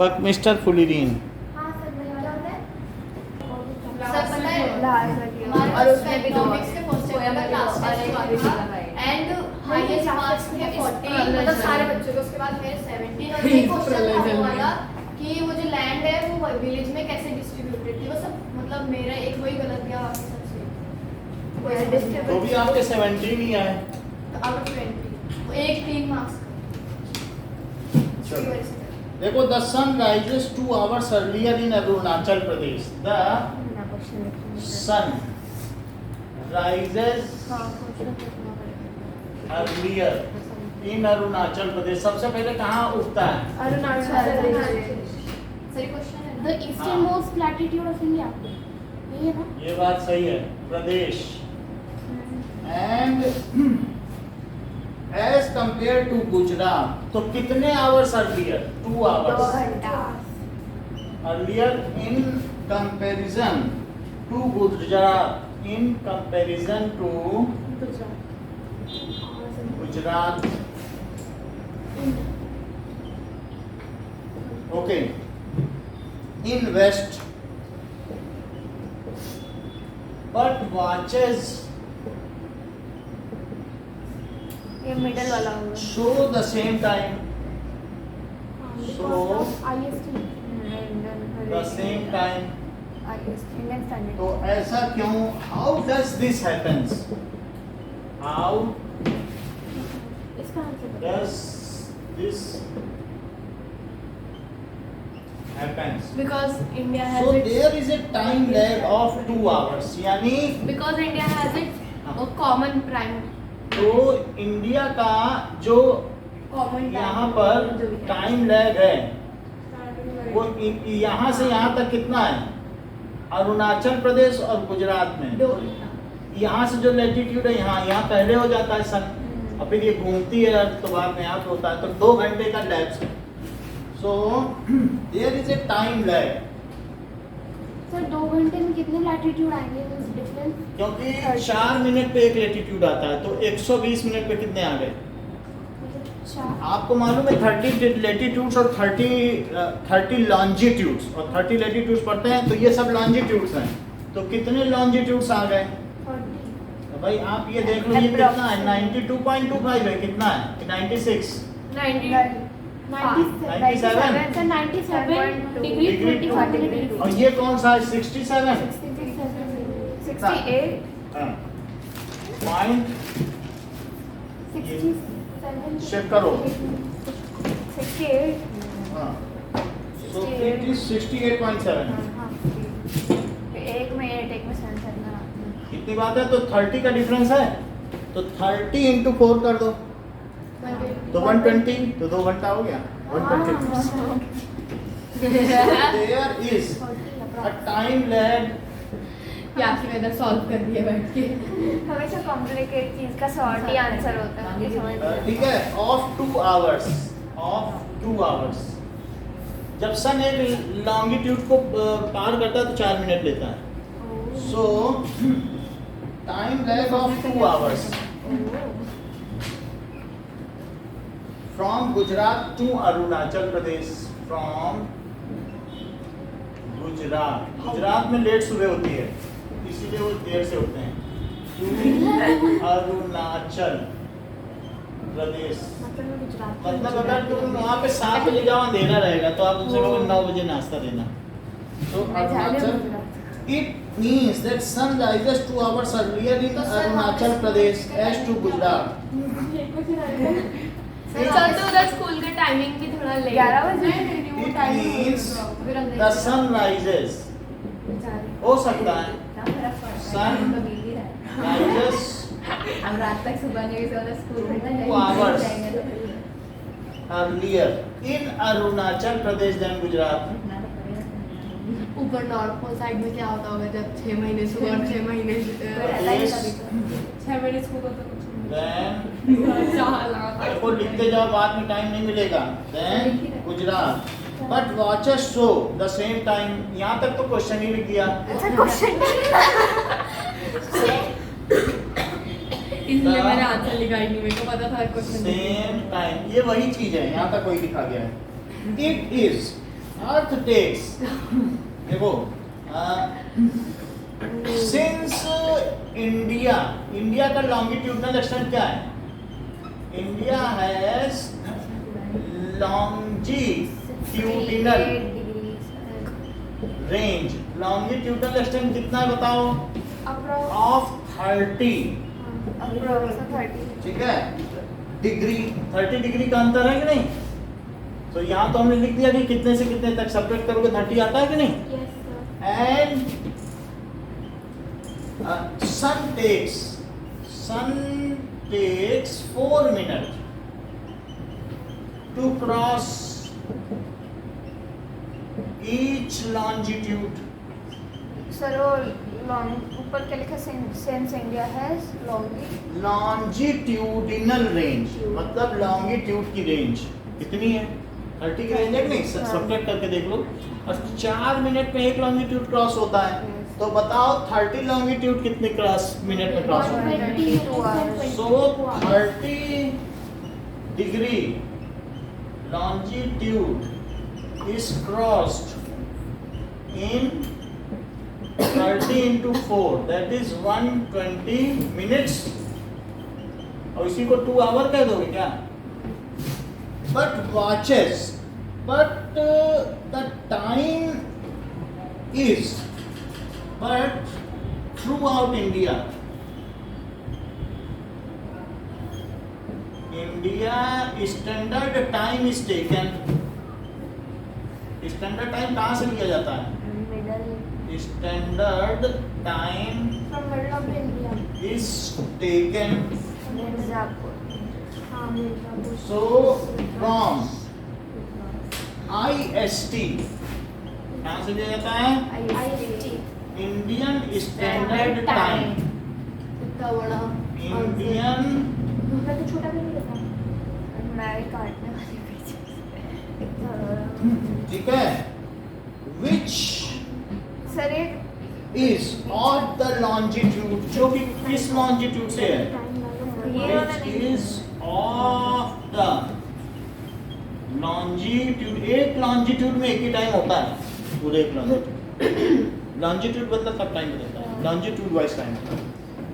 Mister फुलिरीन। हाँ sir वही वाला होता है। सर पता है हमारे और उसमें भी इकोनॉमिक्स के फर्स्ट ईयर का क्लास टेस्ट हुआ था एंड हाईएस्ट मार्क्स थे 40 मतलब सारे बच्चों के। उसके बाद मेरे 70 और एक क्वेश्चन था वो वाला कि वो जो लैंड है वो विलेज में कैसे डिस्ट्रीब्यूटेड थी। वो सब मतलब मेरा एक वही गलत गया, बाकी सब सही। तो भी आपके 17 ही आए। आउट ऑफ 20 वो एक 3 मार्क्स का। देखो, the sun rises 2 hours earlier in Arunachal Pradesh. The sun rises earlier in Arunachal Pradesh. सबसे पहले कहाँ उगता है? अरुणाचल सही क्वेश्चन है। The easternmost latitude of India. यही है ना? ये बात सही है, Pradesh. And as compare to Gujarat, तो कितने hours earlier? 2 hours earlier in comparison to Gujarat. In comparison to Gujarat. Okay, in west but watches ये मिडल वाला होगा। Show the same time. So, IST. The same time. IST Indian Standard. तो ऐसा क्यों? How does this happens? How इसका answer बताओ। Does this happens? because India So has its there is a time lag of 2 hours, यानी because India has its a common prime तो India का जो common time यहाँ पर time lag है वो यहाँ से यहाँ तक कितना है? अरुणाचल प्रदेश और गुजरात में यहाँ से जो लैटिट्यूड है यहाँ पहले हो जाता है सन, और फिर ये घूमती है तो बाद में यहाँ पे होता है, तो 2 घंटे का लैप्स है। So there is a time lag, सर 2 घंटे में कितने लैटिट्यूड आएंगे? डिफरेंस क्योंकि 4 मिनट पे एक लैटिट्यूड आता है, तो 120 मिनट पे कितने आ गए? आपको मालूम है 30 लैटिट्यूड्स और 30 लॉन्जिट्यूड्स और 30 लैटिट्यूड्स पढ़ते हैं, तो ये सब लॉन्जिट्यूड्स हैं। तो कितने लॉन्जिट्यूड्स आ गए? तो भाई आप ये देख लो, ये कितना है? 92.25 है। कितना है? 96 97 डिग्री 25 मिनट। और ये कौन सा है? 67 68 पॉइंट 67 चेक करो। 68 हाँ, so it is 68.7। एक मिनट एक में सेंस करना। इतनी बात है, तो 30 का डिफरेंस है, तो 30 into 4 कर दो तो 120, तो 2 घंटा हो गया। 120। There is a time lag। क्या की मैंने सॉल्व कर दिया बैठ के। हमेशा कॉम्प्लिकेट चीज का शॉर्ट ही आंसर होता है, मुझे समझ नहीं ठीक है, ऑफ 2 hours, ऑफ 2 hours। जब सन एक लॉन्गिट्यूड को पार करता है तो 4 मिनट लेता है। So time lag of 2 hours from Gujarat to Arunachal Pradesh. From Gujarat में लेट सुबह होती है, इसीलिए वो देर से उठते हैं। टू अरुणाचल प्रदेश, मतलब अगर तुम वहाँ पे 7 बजे जाओ अंधेरा रहेगा, तो आप उनसे कहोगे 9 बजे नाश्ता देना। तो Arunachal, it means that sun rises 2 hours earlier in Arunachal Pradesh as to Gujarat. सर तो उधर स्कूल का टाइमिंग भी थोड़ा लेट 11 बजे। It means the sun rises, हो सकता है sun rises अब रात तक सुबह नहीं तो स्कूल में 2 hours earlier in Arunachal Pradesh than Gujarat. ऊपर नॉर्थ पोल साइड में क्या होता होगा जब 6 महीने सुबह और 6 महीने प्रदेश 6 महीने स्कूल होता then कुछ आपको लिखते जाओ, बाद में टाइम नहीं मिलेगा। then Gujarat, but watches show the same time. यहाँ तक तो क्वेश्चन ही लिख दिया। इसलिए मैंने आंसर लिखा ही नहीं, मेरे को पता था क्वेश्चन सेम टाइम, ये वही चीज है, यहाँ तक वही लिखा गया है। इट इज अर्थ टेक्स, देखो सिंस इंडिया का लॉन्गिट्यूडनल एक्सटेंट क्या है? India has longitudinal range, longitudinal extent कितना है बताओ? ऑफ 30, ठीक है, डिग्री, 30 डिग्री का अंतर है कि नहीं? तो यहाँ तो हमने लिख दिया कि कितने से कितने तक सब्ट्रैक्ट करोगे 30 आता है कि नहीं? And sun takes 4 minutes to cross each longitude. Sir वो ऊपर क्या लिखा? Since India has longitudinal range, मतलब लॉन्गिट्यूड की रेंज कितनी है? 30 की रेंज है कि नहीं? सब्ट्रैक्ट करके देख लो। और 4 मिनट में एक लॉन्गिट्यूड क्रॉस होता है, तो बताओ 30 लॉन्गिट्यूड कितने मिनट में क्रॉस होता है? सो 30 degree longitude is crossed in 30 into 4, that is 120 minutes। और इसी को 2 आवर कह दोगे क्या? But watches, but the time is, but throughout India standard time is taken। Standard time कहाँ से लिया जाता है? Standard time From middle of India. is taken, so from IST कहाँ से लिया जाता है? इंडियन स्टैंडर्ड टाइम, इतना बड़ा इंडियन, मैं तो छोटा भी नहीं लेता। मैं काटने वाली ठीक है, which सर एक is of the longitude, जो कि किस longitude से है? Which is of the longitude, एक longitude में एक ही टाइम होता है, पूरे एक longitude मतलब सब टाइम बदलता है, longitude wise time,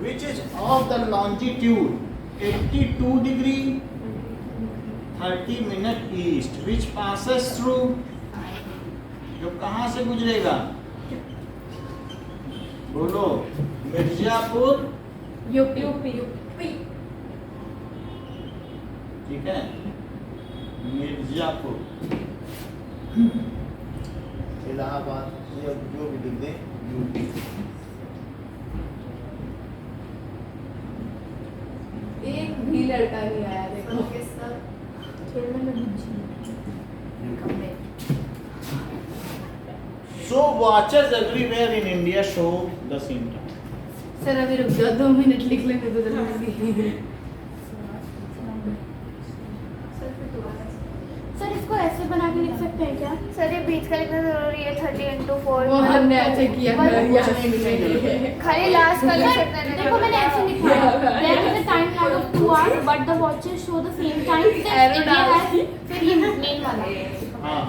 which is of the longitude 82 degree 30 minute east, which passes through, जो कहाँ से गुजरेगा? बोलो, मिर्जापुर, यूपी ठीक है, मिर्जापुर, इलाहाबाद, जो भी लिख दे, यूपी। एक भी लड़का नहीं आया देखो। खेलने में busy. So watches everywhere in India show the same time। Sir अभी रुक जाओ, 2 मिनट लिख लेने दो जल्दी। सर इसको ऐसे बना के लिख सकते हैं क्या? सर ये बीच का लिखना जरूरी है 30 into 4 वो हमने ऐसे किया था, कुछ यहाँ नहीं से लिखने की जरूरत है। खाली लास्ट का लिख सकते हैं। देखो मैंने ऐसे लिखा है। There is a time lag of 2 hours, but the watches show the same time. Since Arrow India डाल has, फिर ये main वाला। हाँ,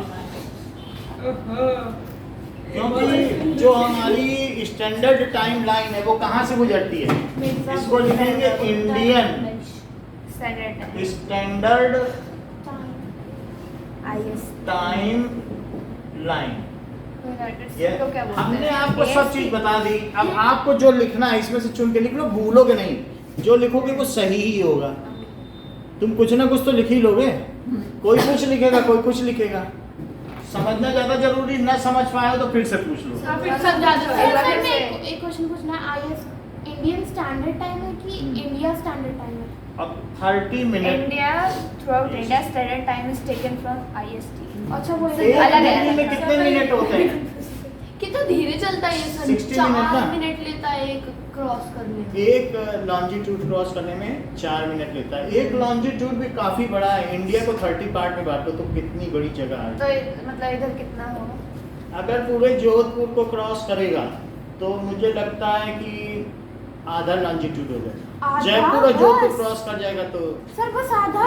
क्योंकि जो हमारी स्टैंडर्ड टाइम लाइन है वो कहाँ से गुजरती है? इसको लिखेंगे इंडियन स्टैंडर्ड टाइम लाइन। हमने आपको सब चीज बता दी, अब आपको जो लिखना है इसमें से चुन के लिख लो, भूलोगे नहीं, जो लिखोगे वो सही ही होगा। तुम कुछ ना कुछ तो लिख ही लोगे, कोई कुछ लिखेगा कोई कुछ लिखेगा। समझना ज्यादा जरूरी, ना समझ पाए तो फिर से पूछ लो। हाँ, फिर सब ज्यादा सर मैं एक क्वेश्चन पूछना है, IS इंडियन स्टैंडर्ड टाइम है कि इंडिया स्टैंडर्ड टाइम है? अब 30 minute, India throughout India standard time is taken from IST। अच्छा वो एक अलग है। डिग्री में कितने मिनट होते हैं? कितना धीरे चलता है ये सर, 60 मिनट ना? 4 मिनट लेता है एक क्रॉस करने में। एक लॉन्जिट्यूड क्रॉस करने में 4 मिनट लेता है। एक लॉन्जिट्यूड भी काफी बड़ा है, इंडिया को 30 पार्ट में बांटो तो कितनी बड़ी जगह है। तो मतलब इधर कितना होगा? अगर पूरे जोधपुर को क्रॉस करेगा तो मुझे लगता है कि आधा लॉन्जिट्यूड होगा। आधा? जयपुर और जोधपुर बस? क्रॉस कर जाएगा तो सर बस आधा?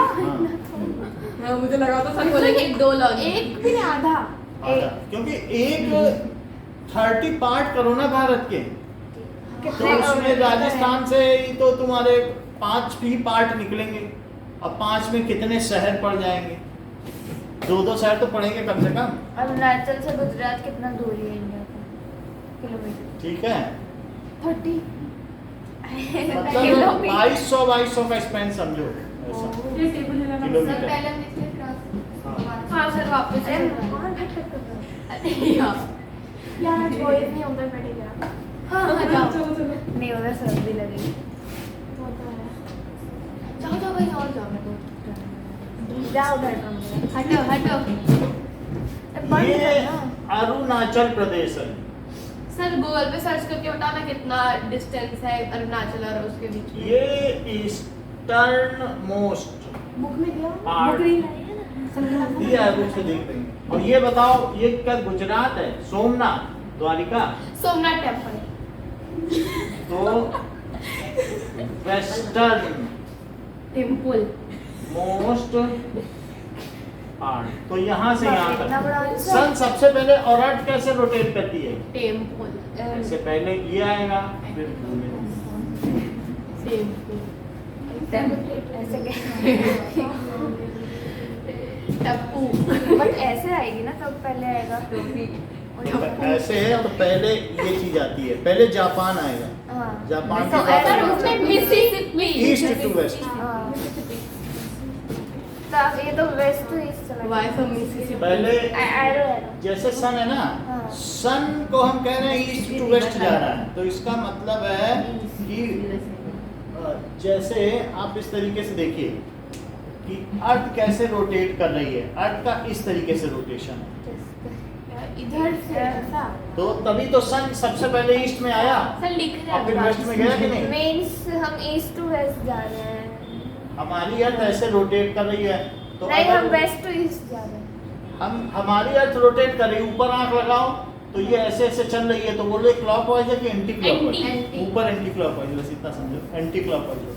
हाँ, मुझे लगा था सर बोलेंगे 2 लॉन्ग। एक भी नहीं, आधा। आधा, क्योंकि एक 30 पार्ट करो ना भारत के, तो उसमें राजस्थान से ही तो तुम्हारे 5 ही पार्ट निकलेंगे। अब 5 में कितने शहर पड़ जाएंगे? 2-2 शहर तो पड़ेंगे कम से कम। अरुणाचल से गुजरात कितना दूरी है इंडिया का किलोमीटर? ठीक है, 30 मतलब 2200 का स्पेन समझो ऐसा ये टेबल है ना सर किलोमीटर। पहले हम इससे क्रॉस हाँ सर वापस अरे से कौन खटखट कर रहा यार बॉयज नहीं होंगे बैठेगा हाँ हाँ जाओ है? नहीं उधर सर्दी लगेगी। जाओ जाओ कहीं और जाओ मेरे को जाओ उधर तुम। हटो हटो बंद ये कर ना। अरुणाचल प्रदेश है। सर गूगल पे सर्च करके बताओ ना कितना डिस्टेंस है अरुणाचल और उसके बीच में। ये ईस्टर्न मोस्ट बुक में दिया पार्ट बुक नहीं लाई है ना दिया है, बुक से देख रही हैं। और ये बताओ ये क्या गुजरात है? सोमनाथ, द्वारिका, सोमनाथ टेम्पल। तो वेस्टर्न टेम्पल मोस्ट पार्ट, तो यहाँ से यहाँ इतना बड़ा तक आंसर। सन सबसे पहले और अर्थ कैसे रोटेट करती है? टेम्पल इससे पहले ये आएगा फिर ऐसे क्या? टप्पू बट ऐसे आएगी ना तब पहले आएगा। ऐसे है, तो पहले ये चीज आती है, पहले जापान आएगा। हाँ। जापान तो के बाद ऐसा अरुणाचल। उसमें मिसिसिपी ईस्ट टू वेस्ट। हाँ। तो ये तो वेस्ट टू ईस्ट चला वाई फ्रॉम मिसिसिपी। पहले एरो एरो। जैसे सन है ना, हाँ। सन को हम कह रहे हैं ईस्ट टू वेस्ट जा रहा है, तो इसका मतलब है कि जैसे आप इस तरीके से देखिए कि अर्थ कैसे रोटेट कर रही है, अर्थ का इस तरीके से रोटेशन है, इधर से ऐसा तो तभी तो सन सबसे पहले ईस्ट में आया सर लिख और फिर वेस्ट में गया कि नहीं? मीन्स हम ईस्ट टू वेस्ट जा रहे हैं। हमारी अर्थ ऐसे रोटेट कर रही है, तो नहीं हम अगर वेस्ट टू ईस्ट जा रहे हैं। हमारी अर्थ रोटेट कर रही है, ऊपर आंख लगाओ तो ये ऐसे ऐसे चल रही है, तो बोलो ये क्लॉकवाइज है कि एंटी क्लॉकवाइज? Anti. ऊपर एंटी क्लॉकवाइज, बस इतना समझो, एंटी क्लॉकवाइज होती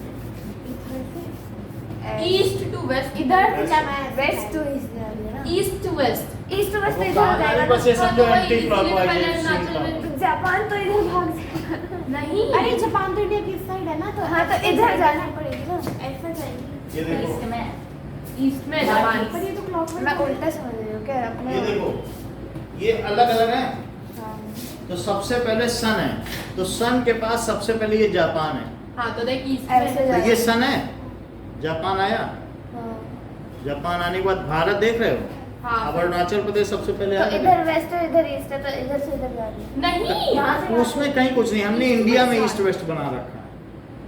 है। ईस्ट टू वेस्ट इधर से West. जाना है वेस्ट टू ईस्ट जा रही है ना। East to west east to west वो इधर कहाँ जाएगा बस ये ना। समझो वही, एंटी इसलिए तो क्लॉकवाइज पहले है, अरुणाचल में- तो जापान तो इधर भाग जाएगा। नहीं अरे जापान तो इंडिया की साइड है ना तो हाँ तो इधर जाना पड़ेगी ना। ऐसा जाएगी ये देखो, ईस्ट में जापान पर ये तो क्लॉक मैं उल्टा समझ रही हूँ क्या अपने। ये देखो, ये अलग अलग है। हाँ। तो सबसे पहले सन है, तो सन के पास सबसे पहले ये जापान है, हाँ तो देख ईस्ट ऐसे में जा तो ये सन है, जापान आया, हाँ। जापान आने के बाद भारत देख रहे हो, हाँ अब अरुणाचल प्रदेश सबसे पहले तो आया। इधर वेस्ट है इधर ईस्ट है, तो इधर से इधर जा रही है। नहीं यहाँ से उसमें कहीं कुछ नहीं, हमने इंडिया में ईस्ट वेस्ट बना रखा है।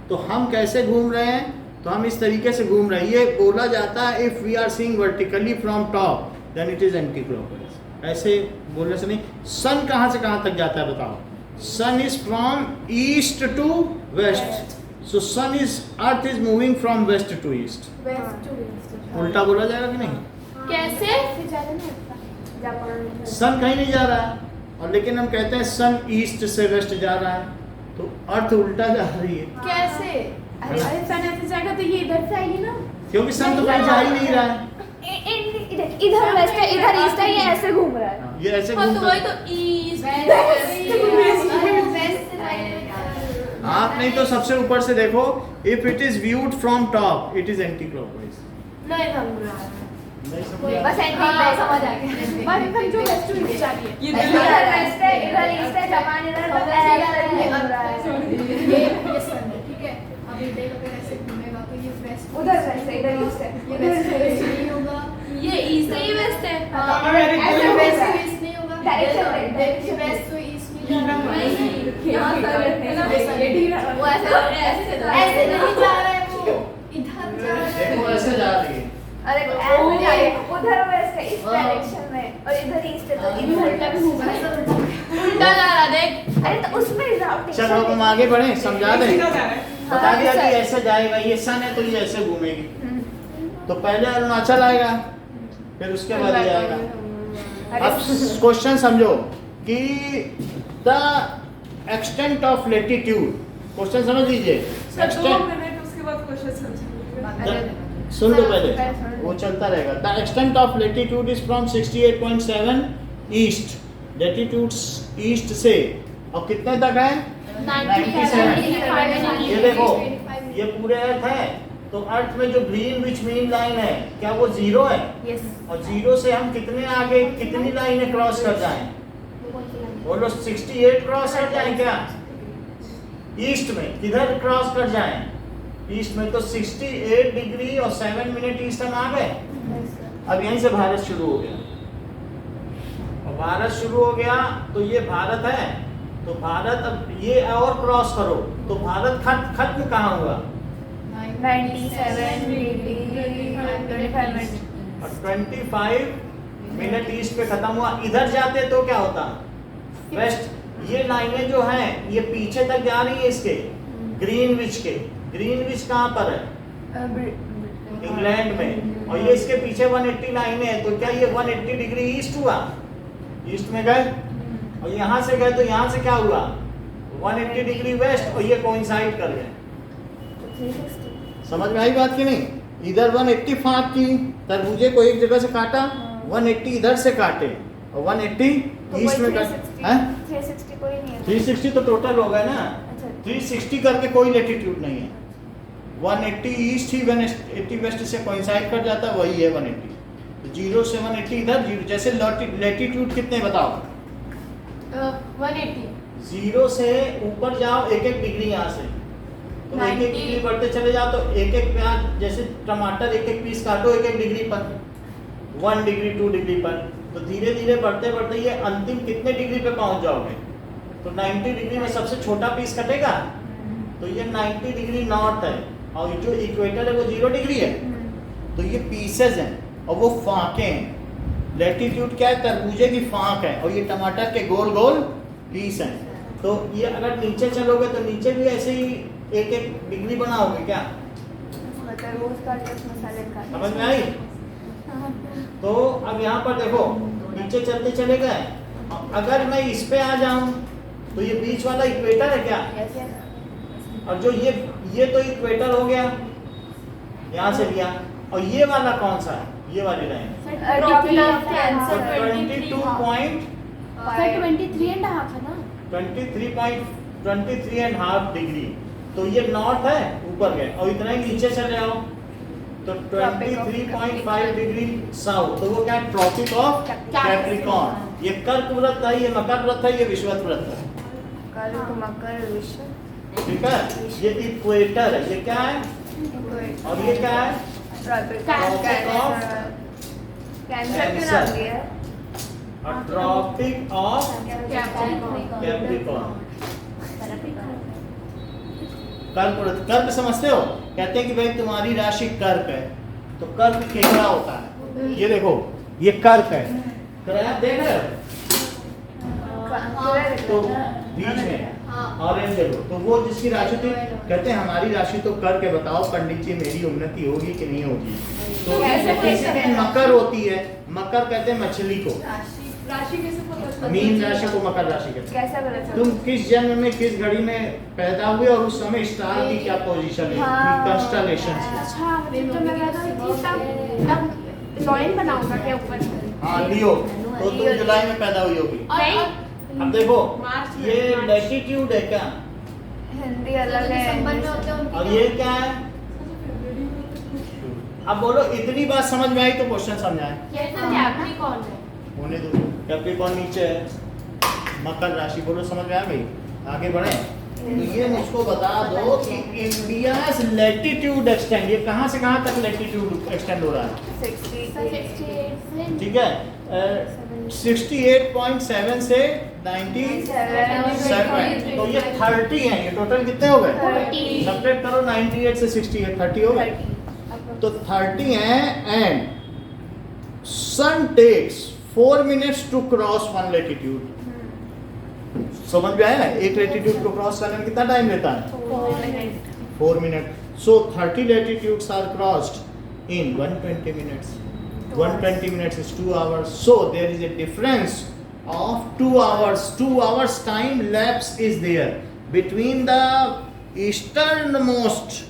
तो हम कैसे घूम रहे हैं, तो हम इस तरीके से घूम रहे हैं। ये बोला जाता है if we are seeing vertically from top then it is anti clockwise. ऐसे बोलने से नहीं। सन कहाँ से कहाँ तक जाता है बताओ? Sun is from east to west, so sun is earth is moving from west to east. West to east उल्टा बोला जाएगा कि नहीं? कैसे? फिर जा रहे हैं ना जापान। सन कहीं नहीं जा रहा है, और लेकिन हम कहते हैं सन ईस्ट से वेस्ट जा रहा है, तो अर्थ उल्टा जा रही है, कैसे? अरे सन ऐसे जाएगा तो ये इधर से आएगी ना क्योंकि सन तो कहीं जा ही नहीं रहा है। इधर वेस्ट है इधर ईस्ट है, ये ऐसे घूम रहा है। ये ऐसे हाँ तो घूमता वही है। तो ईस्ट आप नहीं तो सबसे ऊपर से देखो, if it is viewed from top it is anti clockwise. नहीं समझ रहा है नहीं समझ बस एंटी हाँ, समझ समझ आ आ गया। बस फिर जो वेस्ट टू ईस्ट जा रही है इधर वेस्ट है इधर ईस्ट है, जापान इधर तो ऐसे घूम रहा है। ये सन है, ठीक है। अब ये देख अगर ऐसे घूमेगा तो ये वेस्ट उधर वेस्ट है इधर ईस्ट है। ये वेस्ट से वेस्ट नहीं होगा। ये ईस्ट है ये वेस्ट है हाँ, ऐसे वेस्ट होगा। से ईस्ट नहीं होगा। Direction ये है, direction ये है। वेस्ट तो ईस्ट नहीं जा रहा है। नहीं, यहाँ पर वो ऐसे ऐसे नहीं जा रहा है वो, इधर जा रहा है। देखो ऐसे जा रही है। अरे ऐसे जाए उधर वेस्ट है इस डायरेक्शन में, और इधर ईस्ट है तो इधर उल्टा जा रहा देख अरे तो उसमें जाओ। चलो हम आगे बढ़े, समझा दें, बता हाँ, दिया कि सर। ऐसे जाएगा, ये सन है तो ये ऐसे घूमेगी। तो पहले अरुणाचल आएगा, फिर उसके बाद ये आएगा। अब क्वेश्चन समझो कि the extent of latitude, question समझ लीजिए। एक्सटेंट, उसके बाद क्वेश्चन समझेंगे सुन लो पहले, वो चलता रहेगा। The extent of latitude is from 68.7 east, latitudes east से और कितने तक है 97। ये देखो ये पूरे अर्थ है, तो अर्थ में जो ग्रीनविच मीन लाइन है क्या वो 0 है? यस। और 0 से हम कितने आगे कितनी लाइनें क्रॉस कर जाएं? बोलो 68 क्रॉस कर जाएं क्या? ईस्ट में किधर क्रॉस कर जाएं? ईस्ट में तो 68 डिग्री और 7 मिनट ईस्ट हम आ गए। अब यहीं से भारत शुरू हो गया, और भारत शुरू हो गया तो ये भारत है, तो भारत अब ये और क्रॉस करो तो भारत खत्म कहाँ हुआ? 97 डिग्री 25 मिनट और 25 मिनट ईस्ट पे खत्म हुआ। इधर जाते तो क्या होता? वेस्ट। ये लाइनें जो हैं ये पीछे तक जा रही है इसके ग्रीनविच के। ग्रीनविच कहाँ पर है? इंग्लैंड में। और ये इसके पीछे 180 लाइनें हैं, तो क्या ये 180 डिग्री ईस्ट हुआ? ईस्ट में गए और यहाँ से गए तो यहाँ से क्या हुआ? 180 डिग्री वेस्ट, और ये कोइंसाइड कर गए। 360 समझ में आई बात की नहीं? इधर 180 फाँक की तरबूजे को एक जगह से काटा, 180 इधर से काटे और 180 ईस्ट में काटे। 360 कोई नहीं है। 360 तो टोटल हो गया ना। अच्छा 360 करके कोई लैटिट्यूड नहीं है। 180 ईस्ट ही 180 वेस्ट से कोइंसाइड कर जाता है, वही है 180। तो 0 से 180 इधर 0। जैसे लैटिट्यूड कितने बताओ? 180। 0 से ऊपर जाओ 1-1 डिग्री यहाँ से, तो 1-1 डिग्री बढ़ते चले जाओ, तो 1-1 प्याज जैसे टमाटर 1-1 पीस काटो 1-1 डिग्री पर, 1 डिग्री 2 डिग्री पर, तो धीरे धीरे बढ़ते बढ़ते ये अंतिम कितने डिग्री पे पहुंच जाओगे? तो 90 डिग्री में सबसे छोटा पीस कटेगा, तो ये 90 डिग्री नॉर्थ है, और जो इक्वेटर है वो 0 डिग्री है। तो ये पीसेज हैं और वो फाँके हैं। लैटिट्यूड क्या है? तरबूजे की फाँक है, और ये टमाटर के गोल गोल पीस हैं। तो ये अगर नीचे चलोगे तो नीचे भी ऐसे ही 1-1 डिग्री बनाओगे क्या? तरबूज का जूस मसाले का। समझ में आई? तो अब यहाँ पर देखो नीचे चलते चले गए, अगर मैं इस पे आ जाऊं तो ये बीच वाला इक्वेटर है क्या? Yes yes. और जो ये तो इक्वेटर हो गया, यहाँ से लिया, और ये वाला कौन सा है? ये वाली लाइन 23 of Cancer, 23.5 है ना? 23.5 डिग्री। तो ये नॉर्थ है, ऊपर गए, और इतना ही नीचे चले आओ तो 23.5 डिग्री साउथ, तो वो क्या है? Tropic of capricorn. ये कर्क व्रत है, ये मकर व्रत है, ये विषुवत व्रत है। कर्क मकर विषु ठीक है, ये इक्वेटर है, ये क्या है? और ये क्या है? कैंसर क्यों नाम दिया है? Tropic of capricorn. कर्क व्रत, कर्क समझते हो? कहते हैं कि भाई तुम्हारी राशि कर्क है, तो कर्क केकड़ा होता है। ये देखो ये कर्क है, देख रहे हो? तो बीच में ऑरेंज देखो, तो वो जिसकी राशि थी, कहते हैं हमारी राशि तो कर्क है, बताओ पंडित जी मेरी उन्नति होगी कि नहीं होगी? तो किसी दिन मकर होती है, मकर कहते हैं मछली को, राशि कैसे पता चलता? मीन राशि को मकर राशि कहते हैं। कैसा पता चला? तुम किस जन्म में किस घड़ी में पैदा हुए और उस समय स्टार की क्या पोजीशन है, कंस्टलेशन। अच्छा तो मैं कहता हूँ तब लॉइन बनाऊंगा क्या ऊपर? हाँ लियो, तो तुम जुलाई में पैदा हुई होगी। नहीं अब देखो मार्च में, ये लैटिट्यूड है क्या, हिंदी अलग है। दिसंबर में होते हैं और ये क्या है? अब बोलो इतनी बात समझ में आई तो क्वेश्चन समझाए। ये तो कैप्रिकॉर्न है। होने दो, कैप्रिकॉर्न नीचे है, मकर राशि, बोलो समझ में आ गई? आगे बढ़े। तो ये मुझको बता दो कि इंडिया लैटिट्यूड एक्सटेंड, ये कहाँ से कहाँ तक लैटिट्यूड एक्सटेंड हो रहा है? 68 ठीक है, 68.7 से 97, तो ये 30 है। ये टोटल कितने हो गए? 30। सब्ट्रैक्ट करो 98 से 68, 30 हो गए। तो 30 है, and sun takes 4 minutes to cross 1 latitude. समझ में आया? एक लैटिट्यूड को क्रॉस करने में कितना टाइम लेता है? 4 minute. So 30 latitudes are crossed in 120 minutes. 120 minutes is 2 hours. So there is a difference of 2 hours. 2 hours time lapse is there between the easternmost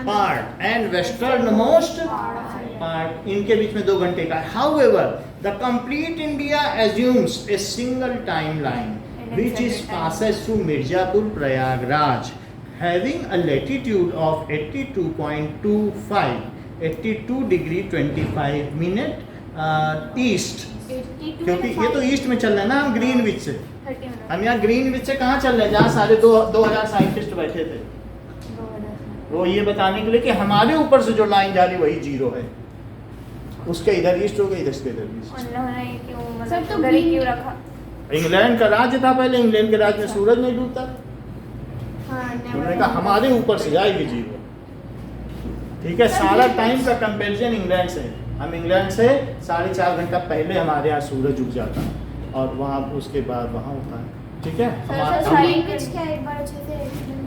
part and westernmost part. इनके बीच में 2 घंटे का. However, The complete India assumes a single timeline, which is passes through Mirzapur, Prayagraj, having a latitude of 82.25, 82 degree 25 minute east. 82 क्योंकि ये तो east में चल रहा है ना, हम ग्रीनविच से, 30 मिनट हम यहाँ ग्रीनविच से कहाँ चल रहे हैं, जहाँ सारे 2000 साइंटिस्ट बैठे थे, वो ये बताने के लिए कि हमारे ऊपर से जो लाइन जा रही वही जीरो है, उसके इधर ईस्ट होगा, इधर से इधर ईस्ट। उन्होंने क्यों सर, मतलब तो उधर ही green- क्यों रखा? इंग्लैंड का राज्य था पहले, इंग्लैंड के राज्य में सूरज नहीं डूबता, हाँ, उन्होंने कहा हमारे ऊपर से जाएगी जीरो। ठीक है, सारा टाइम का कंपैरिजन इंग्लैंड से, हम इंग्लैंड से 4.5 घंटा पहले हमारे यहाँ सूरज उग जाता है और वहाँ उसके बाद वहाँ होता है। ठीक है, ग्रीनविच क्या है, एक बार अच्छे से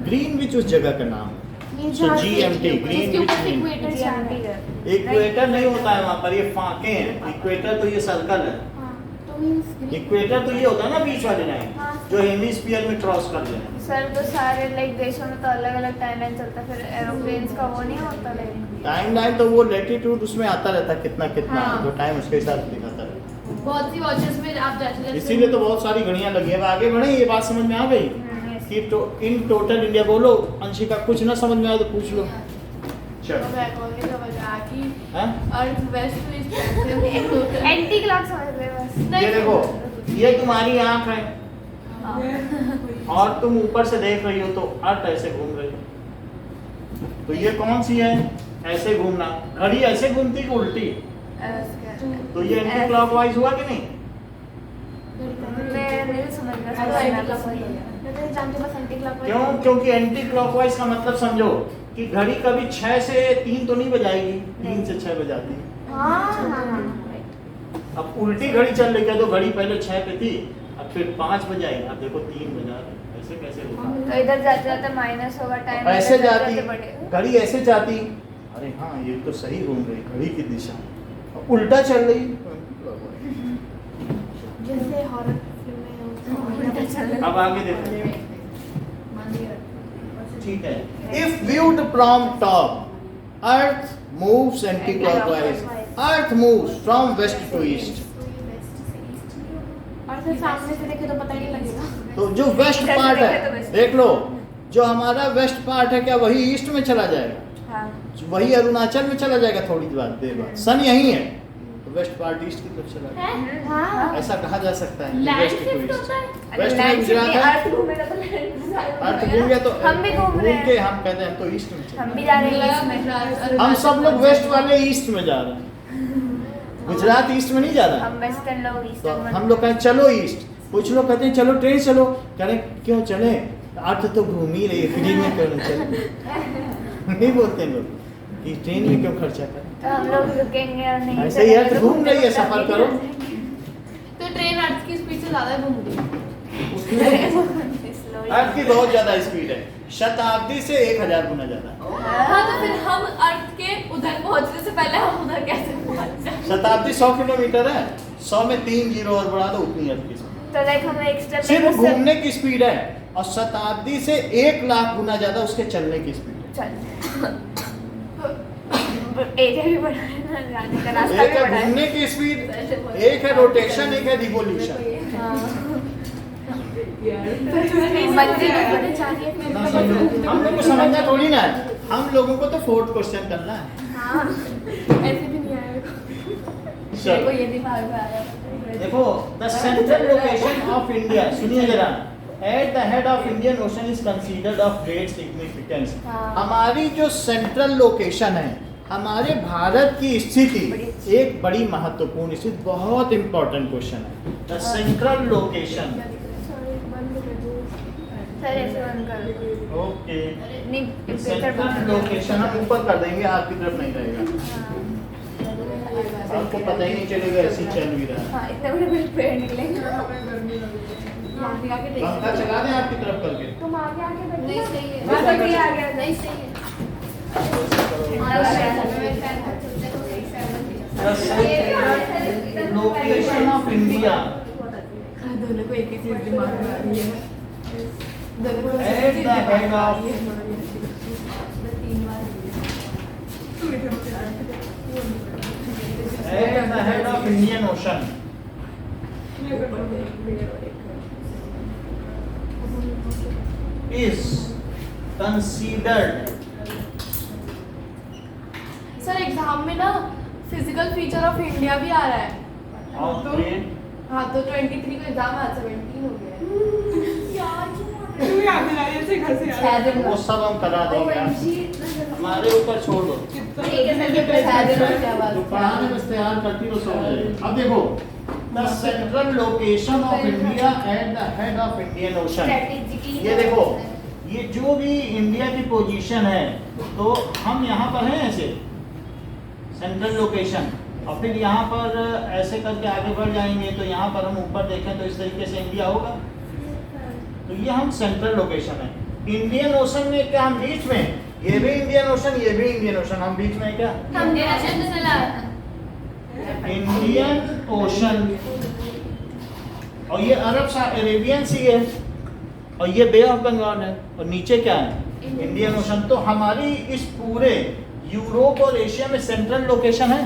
ग्रीनविच उस जगह का नाम है। ये So, जहाँ से- GMT, जिसके ऊपर से Greenwich equator जा रहा है। इक्वेटर नहीं होता है वहाँ पर, ये फाके हैं, इक्वेटर तो ये सर्कल है, हाँ, तो means green- इक्वेटर तो ये होता है ना बीच वाली लाइन हाँ। जो हेमिस्फीयर में क्रॉस कर देना। सर तो सारे लाइक देशों में तो अलग अलग टाइमलाइन चलता है, फिर एरोप्लेन्स का वो नहीं होता लाइक टाइम लाइन तो वो लेटीट्यूड उसमें आता रहता है, कितना कितना हाँ। जो टाइम उसके हिसाब से दिखाता रहता बहुत सी वॉचेस में आप जैसे है। इसीलिए तो बहुत सारी घड़ियां लगी है। अब आगे बढ़े, ये बात समझ में आ गई कि इन टोटल इंडिया, बोलो अंशिका, कुछ ना समझ में आए तो पूछ लो। चलो हाँ? Earth west to east anti clock समझ रहे बस। ये देखो, ये तुम्हारी आंख है और तुम ऊपर से देख रही हो तो अर्थ ऐसे घूम रही है, तो ये कौन सी है, ऐसे घूमना। घड़ी ऐसे घूमती कि उल्टी, तो ये एंटी क्लॉकवाइज हुआ कि नहीं? मैं नहीं समझ क्यों? क्योंकि एंटी क्लॉकवाइज का मतलब समझो कि घड़ी कभी 6 से 3 तो नहीं बजाएगी, 3 से 6 बजाती है। अब उल्टी घड़ी चल रही है तो घड़ी पहले 6 पे थी, अब फिर 5 बजाएगी, अब देखो 3 बजा रही है, ऐसे कैसे होगा? तो इधर जाते जाते माइनस होगा टाइम, ऐसे जाती घड़ी, ऐसे जाती, अरे हाँ ये तो सही घूम रही घड़ी की दिशा, अब उल्टा चल रही। जैसे हॉरर फिल्म में अब आगे देखो, ठीक है, if viewed from top earth moves anti clockwise, earth moves from west to east. और फिर सामने से देखे तो पता ही नहीं लगेगा। तो जो वेस्ट पार्ट है, देख लो, जो हमारा वेस्ट पार्ट है क्या वही ईस्ट में चला जाएगा? हाँ। वही अरुणाचल में चला जाएगा थोड़ी देर बाद। सन यही है तो वेस्ट पार्ट ईस्ट की तरफ चला जाएगा, हाँ, ऐसा कहा जा सकता है। Land west to shift east, होता है। वेस्ट में लैंड गुजरात है, अर्थ घूमेगा तो लैंड अर्थ घूम गया तो हम भी घूम रहे हैं। के हम कहते हैं हम तो ईस्ट में चले। हम भी जा रहे हैं इसमें। हम सब लोग वेस्ट वाले ईस्ट में जा रहे हैं, गुजरात ईस्ट में नहीं जा रहा है। हम वेस्टर्न लोग तो ईस्टर्न हम लोग कहें चलो ईस्ट, कुछ लोग कहते हैं चलो ट्रेन चलो, कह क्यों चले, अर्थ तो घूम ही रही है, फ्री में क्यों नहीं चले? नहीं बोलते लोग कि ट्रेन में क्यों खर्चा करें, तो हम लोग रुकेंगे और नहीं ऐसे ही अर्थ घूम रही है, सफर करो। तो ट्रेन अर्थ की स्पीड से ज्यादा घूम रही उसमें अर्थ की बहुत ज्यादा स्पीड है, शताब्दी से 1000 गुना ज्यादा। हाँ, तो फिर हम अर्थ के उधर पहुंचने से पहले हम उधर कैसे पहुंच जाए? शताब्दी 100 किलोमीटर है, 100 में 3 जीरो और बढ़ा दो, उतनी अर्थ की स्पीड। तो लाइक हम एक स्टेप सिर्फ घूमने की स्पीड है, और शताब्दी से 1 लाख गुना ज्यादा उसके चलने की स्पीड है। चल एरिया भी बढ़ा है ना, जाने का रास्ता एक भी है बढ़ा है। घूमने की स्पीड, एक है रोटेशन, एक है रिवोल्यूशन। मंजिल भी बढ़ जाती है फिर। ना समझो, हम लोग को समझना थोड़ी ना है, हम लोगों को तो 4th क्वेश्चन करना है। हाँ, ऐसे भी नहीं आएगा। चलो ये दिमाग में आया। देखो, the central location of India, सुनिए जरा, at the head of Indian ocean is considered of great significance. हमारी जो सेंट्रल लोकेशन है, हमारे भारत की स्थिति एक बड़ी महत्वपूर्ण स्थिति, बहुत इंपॉर्टेंट क्वेश्चन है। द सेंट्रल लोकेशन, सर ऐसे बंद कर। ओके, नहीं पिक्चर सेंट्रल बंद लोकेशन हम ऊपर कर देंगे, आपकी तरफ नहीं रहेगा, आपको पता ही नहीं चलेगा, ऐसे चल भी रहा है। हाँ, इतने बड़े बड़े पेड़ निकलेंगे। पंखा चला दें आपकी तरफ करके। तुम आगे आगे बैठो। नहीं सही है, बस अभी आ गया। नहीं सही है। The central location of India दोनों को एक ही चीज दिमाग में आ रही है। दोनों को At the head of- at the head of Indian Ocean is considered. Sir exam में ना फिजिकल फीचर ऑफ इंडिया भी आ रहा है Of तो great हाँ तो 23 को एग्जाम है 17 हो गया वो सब हम करा देंगे हमारे ऊपर छोड़ दो जो पढ़ाने में तैयार करती वो समझ जाएगी। अब देखो the central location of India at the head of Indian ocean. ये देखो ये जो भी इंडिया की पोजीशन है तो हम यहाँ पर हैं ऐसे सेंट्रल लोकेशन और फिर यहाँ पर ऐसे करके आगे बढ़ जाएंगे तो यहाँ पर हम ऊपर देखें तो इस तरीके से इंडिया होगा। तो ये हम सेंट्रल लोकेशन है। इंडियन ओशन में क्या हम बीच में, ये भी इंडियन ओशन ये भी इंडियन ओशन, हम बीच में क्या इंडियन ओशन और ये अरेबियन सी है और ये बे ऑफ बंगाल है और नीचे क्या है इंडियन ओशन। तो हमारी इस पूरे यूरोप और एशिया में सेंट्रल लोकेशन है।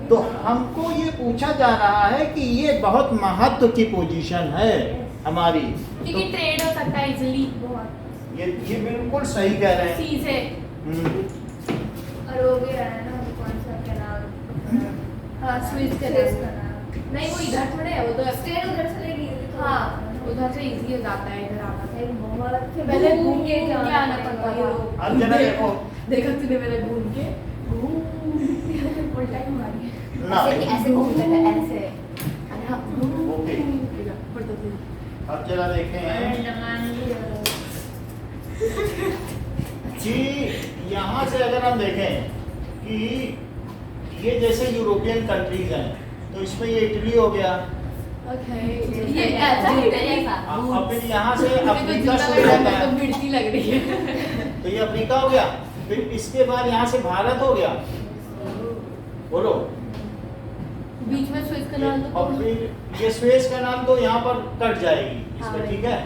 तो हमको ये पूछा जा रहा है कि ये बहुत महत्व की पोजीशन है हमारी, क्योंकि ट्रेड हो सकता है इजीली ये बिल्कुल सही कह रहे हैं। सी से और वो भी है ना कौन सा कैनाल, हाँ स्विच Suez करें canal। नहीं वो इधर थोड़े है वो तो स्ट्रेट उधर से लेगी हाँ उधर से इजी हो जाता है इधर आना। बहुत पहले घूम के जाना आना पड़ता था। अब जरा देखो देखा तूने मेरे घूम के उल्टा ही मारी ना ऐसे घूमते थे ऐसे। ओके अब जरा देखें कि यहाँ से अगर हम देखें कि ये जैसे यूरोपियन कंट्रीज हैं तो इसमें ये इटली हो गया ये ऐसा अब फिर यहाँ से अफ्रीका शुरू होता है भिड़ती लग रही है तो ये अफ्रीका हो गया। फिर इसके बाद यहाँ से भारत हो गया, बोलो बीच में स्विच कनाल तो और फिर ये स्वेज कैनाल तो यहाँ पर कट जाएगी इसमें, ठीक है।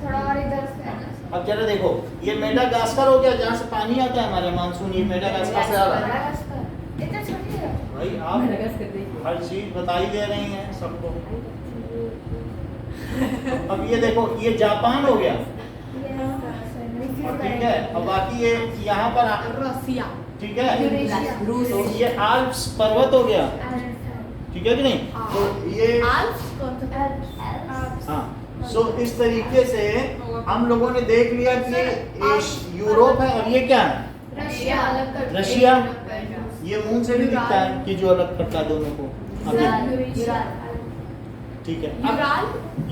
थोड़ा और इधर से है ना। अब जरा देखो ये मेडागास्कर हो गया जहाँ से पानी आता है हमारे मानसून, ये मेडागास्कर से आ रहा है। Madagascar। इतना छोटी है। भाई आप हर चीज बता ही दे रही हैं सबको। अब ये देखो ये जापान हो गया और ठीक है। अब बाकी ये यहाँ पर रसिया ठीक है, यूरेशिया। तो ये आल्प्स पर्वत हो गया, ठीक है कि नहीं। तो ये आल्प्स कौन सा हाँ सो इस तरीके से हम लोगों ने देख लिया कि यूरोप है और ये क्या है रशिया अलग कर रशिया। ये मून से भी दिखता है कि जो अलग करता है दोनों को। अभी ठीक है अब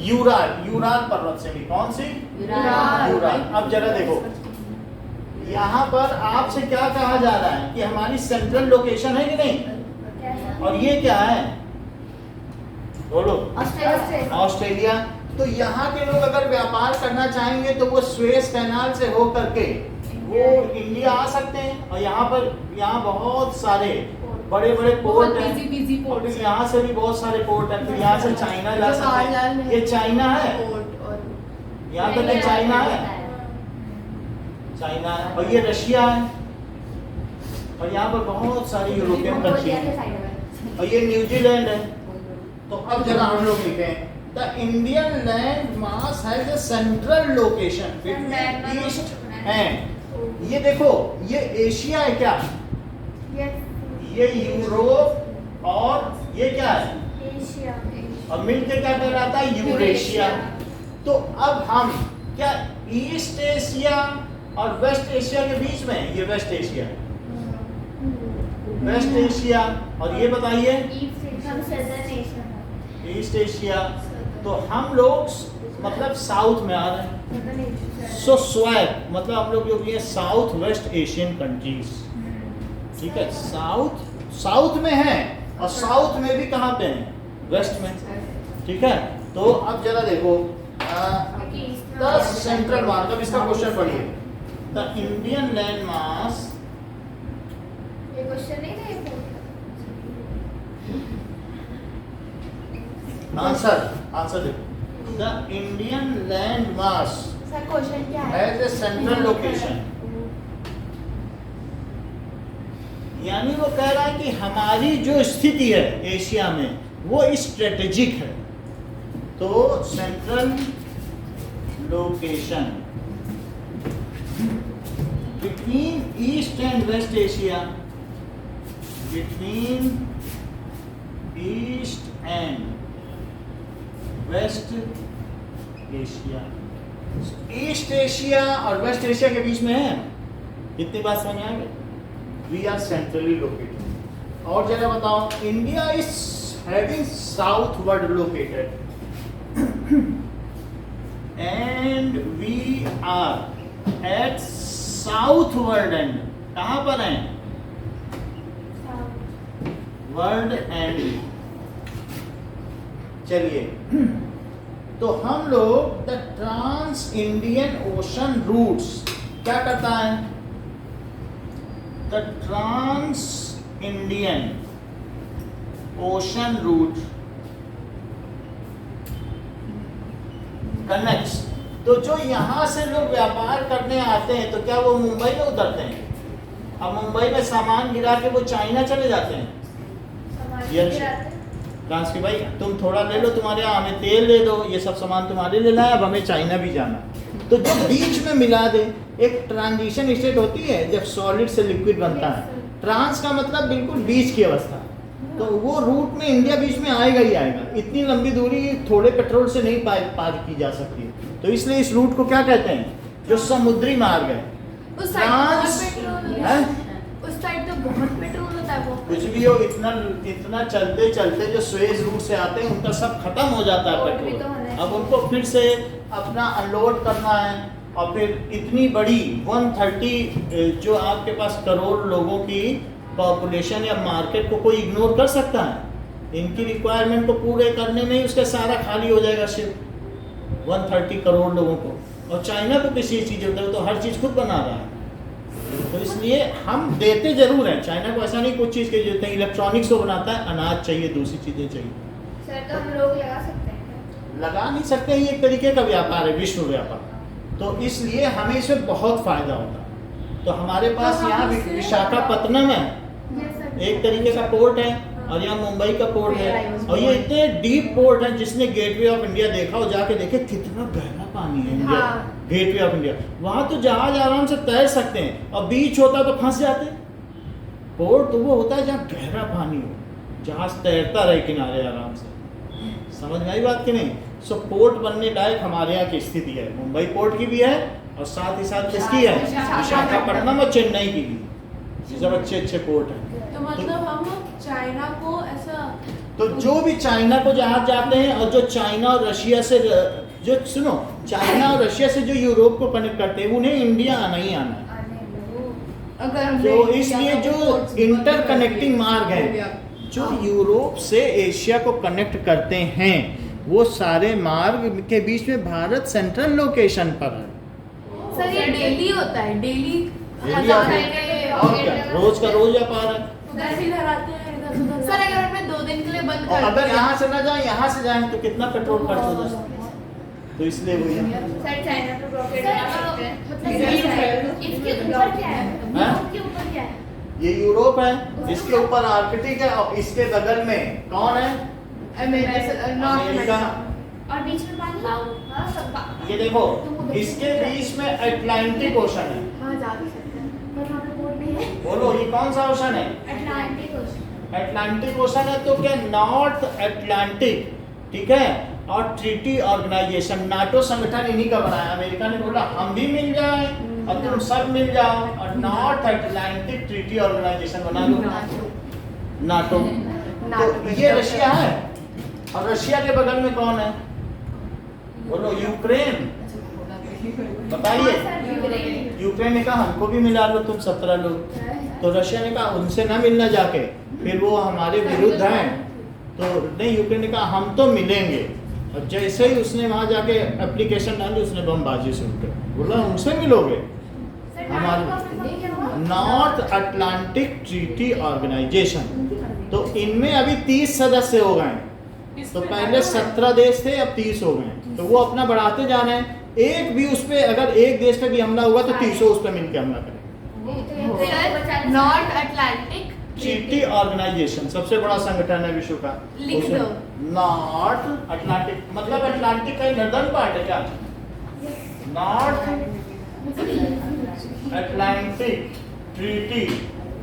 यूराल पर्वत से भी कौन सी यूराल। अब जरा देखो यहाँ पर आपसे क्या कहा जा रहा है कि हमारी सेंट्रल लोकेशन है कि नहीं, और ये क्या है बोलो ऑस्ट्रेलिया। तो यहाँ के लोग अगर व्यापार करना चाहेंगे तो वो स्वेज कैनाल से हो करके वो इंडिया आ सकते हैं और यहाँ बहुत सारे बड़े बड़े पोर्ट हैं। बिजी पोर्ट फिर यहाँ से भी बहुत सारे पोर्ट हैं, फिर यहाँ से चाइना जा सकते हैं। ये चाइना है, यहाँ तक ये चाइना है और ये रशिया है और यहाँ पर बहुत सारी यूरोपियन कंट्री है और ये न्यूजीलैंड है। तो अब जरा हम लोग लिखें the Indian land mass has a central location between east and, ये देखो ये एशिया है क्या, ये यूरोप और ये क्या है एशिया। और मिलके क्या कहलाता है यूरेशिया। तो अब हम क्या ईस्ट एशिया और वेस्ट एशिया के बीच में, ये वेस्ट एशिया और ये बताइए हम सदर्न एशिया है। East Asia. तो हम लोग मतलब साउथ में आ रहे हैं। Southern Asia. सो स्वैप मतलब हम लोग जो भी है साउथ वेस्ट एशियन कंट्रीज, ठीक है। साउथ में है और साउथ में भी कहाँ पे है वेस्ट में, ठीक है। तो अब जरा देखो द सेंट्रल मास, अब इसका क्वेश्चन पढ़िए द इंडियन लैंड मास। ये क्वेश्चन नहीं था ये आंसर देखो the Indian land mass sir question क्या है हैज अ सेंट्रल लोकेशन यानी वो कह रहा है कि हमारी जो स्थिति है एशिया में वो स्ट्रेटेजिक है। तो central location between east and west Asia, between east and west Asia. East Asia और वेस्ट एशिया के बीच में है। इतनी बात समझ आ गई? We are centrally located. और जरा बताओ, India is having southward located and we are at southward end. कहां पर है? World end. चलिए, तो हम लोग the trans Indian ocean routes क्या करता है? The trans Indian ocean route connects. तो जो यहां से लोग व्यापार करने आते हैं तो क्या वो मुंबई में उतरते हैं? अब मुंबई में सामान गिरा के वो चाइना चले जाते हैं? ट्रांस के भाई तुम थोड़ा ले लो, तुम्हारे यहाँ हमें तेल दे दो, ये सब सामान तुम्हारे लेना है, अब हमें चाइना भी जाना। तो जो बीच में मिला दे, एक ट्रांजिशन स्टेट होती है जब सॉलिड से लिक्विड बनता है। ट्रांस का मतलब बिल्कुल बीच की अवस्था। तो वो रूट में इंडिया बीच में आएगा ही आएगा। इतनी लंबी दूरी थोड़े पेट्रोल से नहीं पार की जा सकती। तो इसलिए इस रूट को क्या कहते हैं? जो समुद्री मार्ग है। उस ट्रांस साइड तो बहुत पेट्रोल होता है। वो कुछ भी हो, इतना चलते चलते जो स्वेज रूट से आते हैं उनका सब खत्म हो जाता है पेट्रोल। अब उनको फिर से अपना अनलोड करना है। और फिर इतनी बड़ी 130 जो आपके पास करोड़ लोगों की पॉपुलेशन या मार्केट को कोई इग्नोर कर सकता है? इनकी रिक्वायरमेंट को पूरे करने में ही उसका सारा खाली हो जाएगा शिप 130 करोड़ लोगों को। और चाइना को किसी चीज़ तो हर चीज़ खुद बना रहा है। तो इसलिए हम देते जरूर हैं चाइना को, ऐसा नहीं कुछ चीज़ के देते हैं। इलेक्ट्रॉनिक्स को बनाता है, अनाज चाहिए, दूसरी चीज़ें चाहिए। सर तो हम लोग लगा सकते हैं? लगा नहीं सकते, ये एक तरीके का व्यापार है, विश्व व्यापार। तो इसलिए हमें इसमें बहुत फायदा होता है। तो हमारे पास यहाँ विशाखापत्तनम है, एक तरीके का पोर्ट है, और यहाँ मुंबई का पोर्ट है। और ये इतने डीप पोर्ट है, जिसने गेटवे ऑफ इंडिया देखा हो जाके देखे कितना गहरा पानी है इंडिया। गेटवे ऑफ इंडिया, वहां तो जहाज आराम से तैर सकते हैं, और बीच होता तो फंस जाते। पोर्ट तो वो होता है जहाँ गहरा पानी हो, जहाज तैरता रहे किनारे आराम से। समझ में आई बात कि नहीं? सो पोर्ट बनने लायक हमारे यहाँ की स्थिति है। मुंबई पोर्ट की भी है, और साथ ही साथ किसकी है? विशाखापट्टनम और चेन्नई की भी। सब अच्छे अच्छे पोर्ट हैं। तो मतलब हम चाइना को ऐसा, तो जो भी चाइना को जहाज जाते हैं, और जो चाइना और रशिया से जो सुनो, चाइना और रशिया से जो यूरोप को कनेक्ट करते हैं, उन्हें इंडिया आना ही आना है। अगर तो इसलिए जो इंटर कनेक्टिंग मार्ग है जो यूरोप से एशिया को कनेक्ट करते हैं, वो सारे मार्ग के बीच में भारत सेंट्रल लोकेशन पर है। सर ये डेली होता है, डेली और क्या, रोज का रोज व्यापार है। उधर इधर आते हैं, इधर उधर। सर अगर हमें 2 दिन के लिए बंद और कर अगर यहाँ से ना जाए, यहाँ से जाए तो कितना पेट्रोल खर्च हो जाए। तो इसलिए वही है। सर चाइना तो रॉकेट सर, लगा सकते हैं। मतलब इसके ऊपर क्या है? हाँ? इसके ऊपर क्या है? ये यूरोप है, इसके ऊपर आर्कटिक है, और इसके बगल में कौन है? अमेरिका। और बीच में पानी? हाँ सब ये देखो, इसके बीच में अटलांटिक ओशन है। हाँ जा भी सकते हैं। पर वहाँ पे बोर्ड नहीं है। बोलो, ये कौन सा ओशन है? Atlantic ocean. अटलांटिक ओशन है। तो क्या नॉर्थ अटलांटिक, ठीक है। और ट्रीटी ऑर्गेनाइजेशन, नाटो संगठन इन्हीं का बनाया। अमेरिका ने बोला हम भी मिल जाए और तुम सब मिल जाओ, और नॉर्थ अटलांटिक ट्रीटी ऑर्गेनाइजेशन बना लो, नाटो। तो ये रशिया है, और रशिया के बगल में कौन है? बोलो, यूक्रेन। बताइए। यूक्रेन ने कहा हमको भी मिला लो, तुम 17 लोग। तो रशिया ने कहा उनसे ना मिलना जाके, फिर वो हमारे विरुद्ध हैं। तो नहीं, यूक्रेन ने कहा हम तो मिलेंगे। और जैसे ही उसने वहां जाके एप्लीकेशन डाली, उसने बमबाजी शुरू कर बोला उनसे मिलोगे। हमारे नॉर्थ अटलांटिक ट्रीटी ऑर्गेनाइजेशन, तो इनमें अभी 30 सदस्य हो गए। तो पहले 17 देश थे, अब 30 हो गए। तो वो अपना बढ़ाते जा रहे हैं। एक भी उस पर, अगर एक देश पे भी हमला हुआ तो 30 उस पर मिलकर हमला करें। नॉर्थ अटलांटिक ट्रीटी ऑर्गेनाइजेशन सबसे बड़ा संगठन है विश्व का। लिख दो। नॉर्थ अटलांटिक मतलब अटलांटिक का नॉर्दर्न पार्ट है क्या? नॉर्थ अटलांटिक ट्रीटी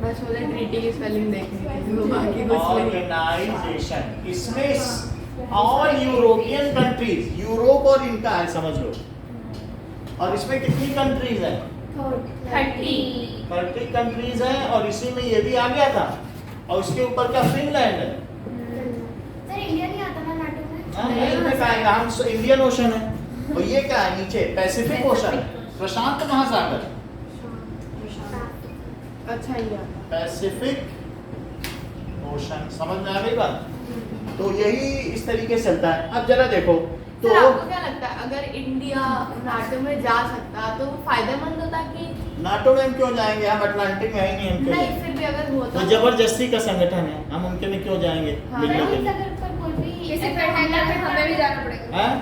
बस मुझे ट्रीटी की स्पेलिंग देखनी थी, वो बाकी कुछ नहीं। ऑर्गेनाइजेशन, इसमें ऑल यूरोपियन कंट्रीज, यूरोप और इनका है समझ लो। और इसमें कितनी कंट्रीज हैं? 30 कंट्रीज हैं। और इसी में ये भी आ गया था। और उसके ऊपर क्या फिनलैंड है? सर इंडिया नहीं आता ना नाटो में? हाँ, इसमें क्या है? हम इंडियन ओशन है। और ये क्या है नीचे? पैसिफिक ओशन, प्रशांत महासागर। अच्छा ही है। पैसिफिक ओशन, समझ में आ गई बात? तो यही इस तरीके से चलता है। अब जरा देखो तो सर आपको क्या लगता है अगर इंडिया नाटो में जा सकता तो वो फायदेमंद होता कि नाटो में हम क्यों जाएंगे? हम अटलांटिक में है ही नहीं, हम क्यों नहीं? जाएंगे? फिर भी अगर होता तो जबरदस्ती का संगठन है, हम उनके में क्यों जाएंगे? हाँ, मिलने के नहीं लिए। अगर पर कोई भी किसी प्रेटेंडर में हमें भी जाना पड़ेगा। हैं?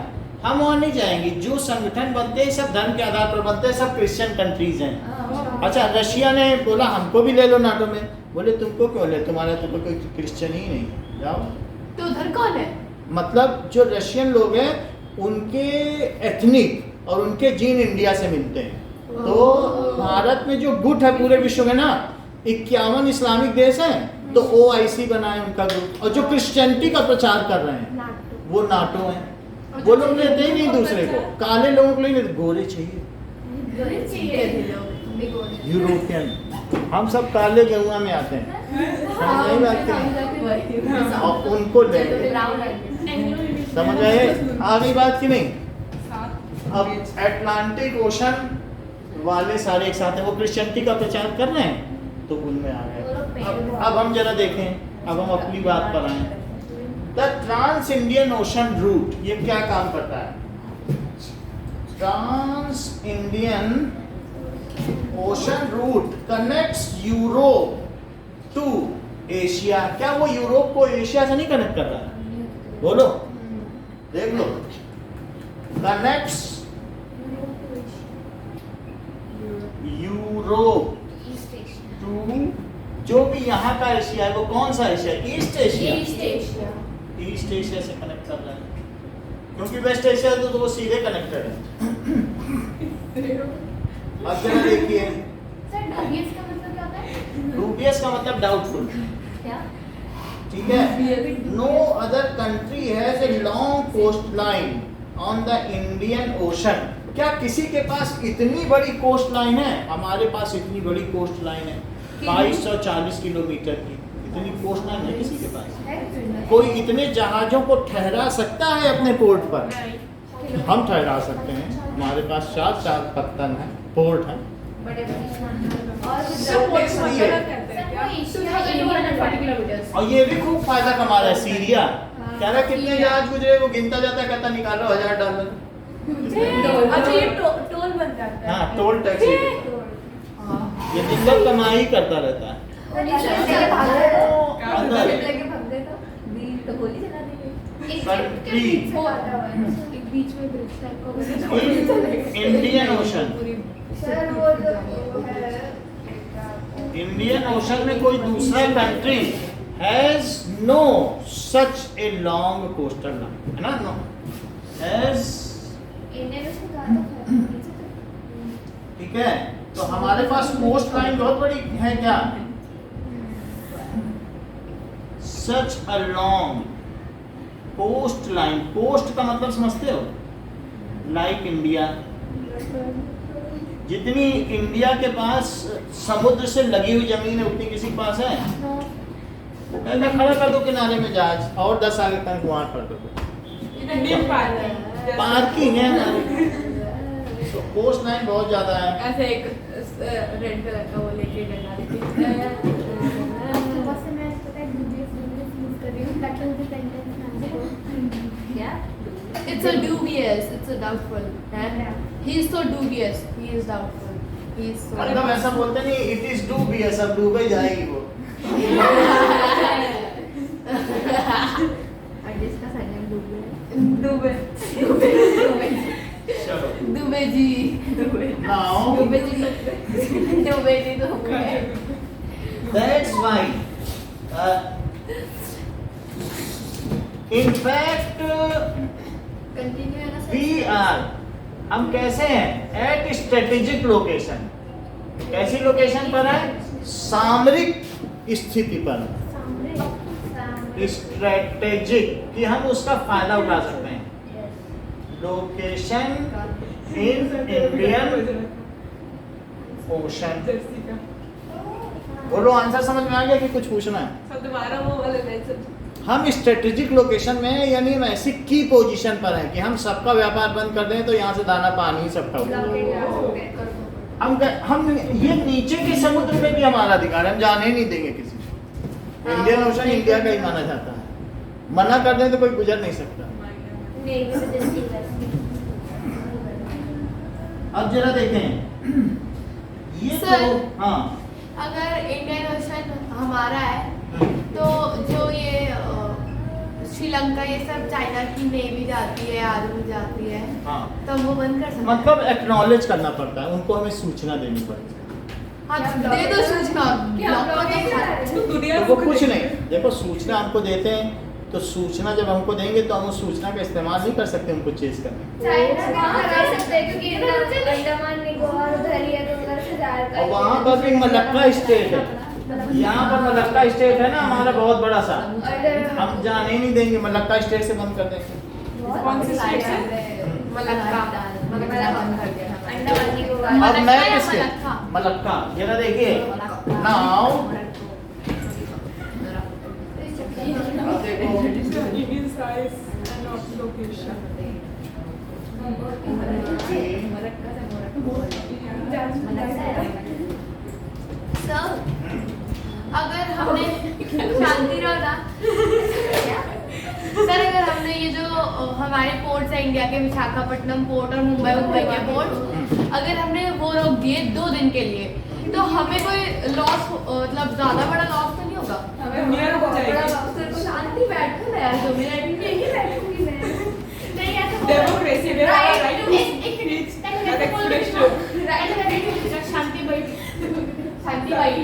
हम वहाँ नहीं जाएंगे। जो संगठन बनते हैं सब धर्म के आधार पर बनते हैं, सब क्रिश्चियन कंट्रीज हैं। अच्छा, रशिया ने बोला हमको भी ले लो नाटो में। बोले तुमको क्यों ले, तुम्हारा तो कोई क्रिश्चियन ही नहीं, जाओ। तो उधर कौन है? मतलब जो रशियन लोग हैं उनके एथनिक और उनके जीन इंडिया से मिलते हैं। तो भारत में जो गुट है पूरे विश्व में ना 51 इस्लामिक देश हैं, तो OIC बना है उनका ग्रुप। और जो क्रिश्चियनिटी का प्रचार कर रहे हैं वो नाटो है। वो लोग लेते ही नहीं दूसरे को, काले लोगों को नहीं, गोरे चाहिए, यूरोपियन। हम सब काले गेहुआ में आते हैं, समझ बात की? और उनको ले, समझ आए? आ गई बात की नहीं? अब अटलांटिक ओशन वाले सारे एक साथ हैं, वो क्रिश्चियनिटी का प्रचार कर रहे हैं, तो उनमें आ गए। अब हम जरा देखें, अब हम अपनी बात पर आए। The trans Indian ocean route, ये क्या काम करता है? Trans Indian ocean route connects Europe to Asia. क्या वो यूरोप को एशिया से नहीं कनेक्ट कर रहा है? बोलो, देख लो। कनेक्ट्स यूरोप टू, जो भी यहाँ का एशिया है, वो कौन सा Asia? East Asia. East Asia से कनेक्ट कर रहा है, क्योंकि वेस्ट एशिया तो वो सीधे कनेक्टेड है। अब जरा देखिए, सर डूबियस का मतलब क्या होता है? डूबियस का मतलब डाउटफुल, क्या? ठीक है? No other country has a long coast line on the Indian ocean. क्या किसी के पास इतनी बड़ी कोस्ट लाइन है? हमारे पास इतनी बड़ी कोस्ट लाइन है 2240 किलोमीटर की। इतनी कोस्ट लाइन है किसी के पास? कोई इतने जहाजों को ठहरा सकता है अपने पोर्ट पर? हम ठहरा सकते हैं, हमारे पास 4 पत्तन है, पोर्ट है। और ये भी खूब फायदा कमा रहा है सीरिया। कह रहा है कितने जहाज गुजरे, वो गिनता जाता है, कहता निकालो $1000। अच्छा ये टोल बन जाता है। हाँ, टोल टैक्स ये दिन भर कमाई करता रहता है। कंट्री एक बीच में ब्रिज टाइप का इंडियन ओशन, सर वो जो है इंडियन ओशन में कोई दूसरा country has no such a long coastal line, है ना? नो हैज, ठीक है? तो हमारे पास कोस्ट लाइन बहुत बड़ी है क्या? Such a long coast line. Coast का मतलब समझते हो? Like India. जितनी इंडिया के पास समुद्र से लगी हुई जमीन है उतनी किसी के पास है? वो कहता खड़ा कर दो किनारे में जहाज और 10 आगे तक वहां कर दो, पार्किंग है हमारी। तो कोस्ट लाइन बहुत ज्यादा है। ऐसे एक रेड कलर का वो लेके डंडा लेके It's a dubious, it's a doubtful. He is so dubious, he is doubtful. He is so मतलब ऐसा बोलते नहीं, इट इज डूबियस, अब डूबे जाएगी वो। इसका सरनेम डूबे है। डूबे चलो Dubey ji Now Dubey ji Dubey that's why in fact continue है ना सर? we are हम कैसे हैं एट स्ट्रेटेजिक लोकेशन। कैसी लोकेशन पर है? सामरिक स्थिति पर। स्ट्रेटेजिक कि हम उसका फायदा उठा सकते हैं। Location in Indian ocean. बोलो आंसर समझ में आ गया कि कुछ पूछना है? सब दोबारा वो वाले मैसेज। हम स्ट्रेटेजिक लोकेशन में हैं, यानी हम ऐसी की पोजीशन पर हैं कि हम सबका व्यापार बंद कर दें तो यहाँ से दाना पानी सबका होगा। हम ये नीचे के समुद्र में भी हमारा अधिकार है, हम जाने नहीं देंगे किसी को। इंडियन ओशन इंडिया का ही माना जाता है, मना कर दें तो कोई गुजर नहीं सकता। अब जरा देखें ये सर, तो हाँ अगर इंडियन ओशन हमारा है तो जो ये श्रीलंका ये सब चाइना की नेवी जाती है, आर्मी जाती है, हाँ तो हम वो बंद कर सकते हैं। मतलब एक्नॉलेज करना पड़ता है उनको, हमें सूचना देनी पड़ती है। हाँ, दे दो सूचना। तो दुनिया तो वो कुछ नहीं, देखो सूचना हमको देते हैं तो सूचना जब हमको देंगे तो हम उस सूचना का इस्तेमाल नहीं कर सकते उनको चेज करने। चाइना वहाँ कर सकते हैं क्योंकि अंडमान निकोबार उधर ही है तो उधर से जाकर और वहाँ पर भी मलक्का स्टेट है, यहाँ पर मलक्का स्टेट है ना हमारा बहुत बड़ा सा, हम जाने ही नहीं देंगे, मलक्का स्टेट से बंद कर देंगे। कौन सी स्टेट है? मलक्का बंद कर दिया। अंडमान निकोबार। अब मैं मलक्का या किसके? मलक्का? मलक्का। जरा देखिए नाउ सर, अगर हमने शांति रहो ना सर, अगर हमने ये जो हमारे पोर्ट्स है इंडिया के, विशाखापट्टनम पोर्ट और मुंबई के पोर्ट, अगर हमने वो रोक दिए 2 दिन के लिए तो हमें कोई लॉस, मतलब ज्यादा बड़ा लॉस तो नहीं होगा? शांति बैठो ना यार, 2 मिनट यही बैठूंगी मैं। नहीं ऐसा डेमोक्रेसी में right to speech that expression. शांति भाई, शांति भाई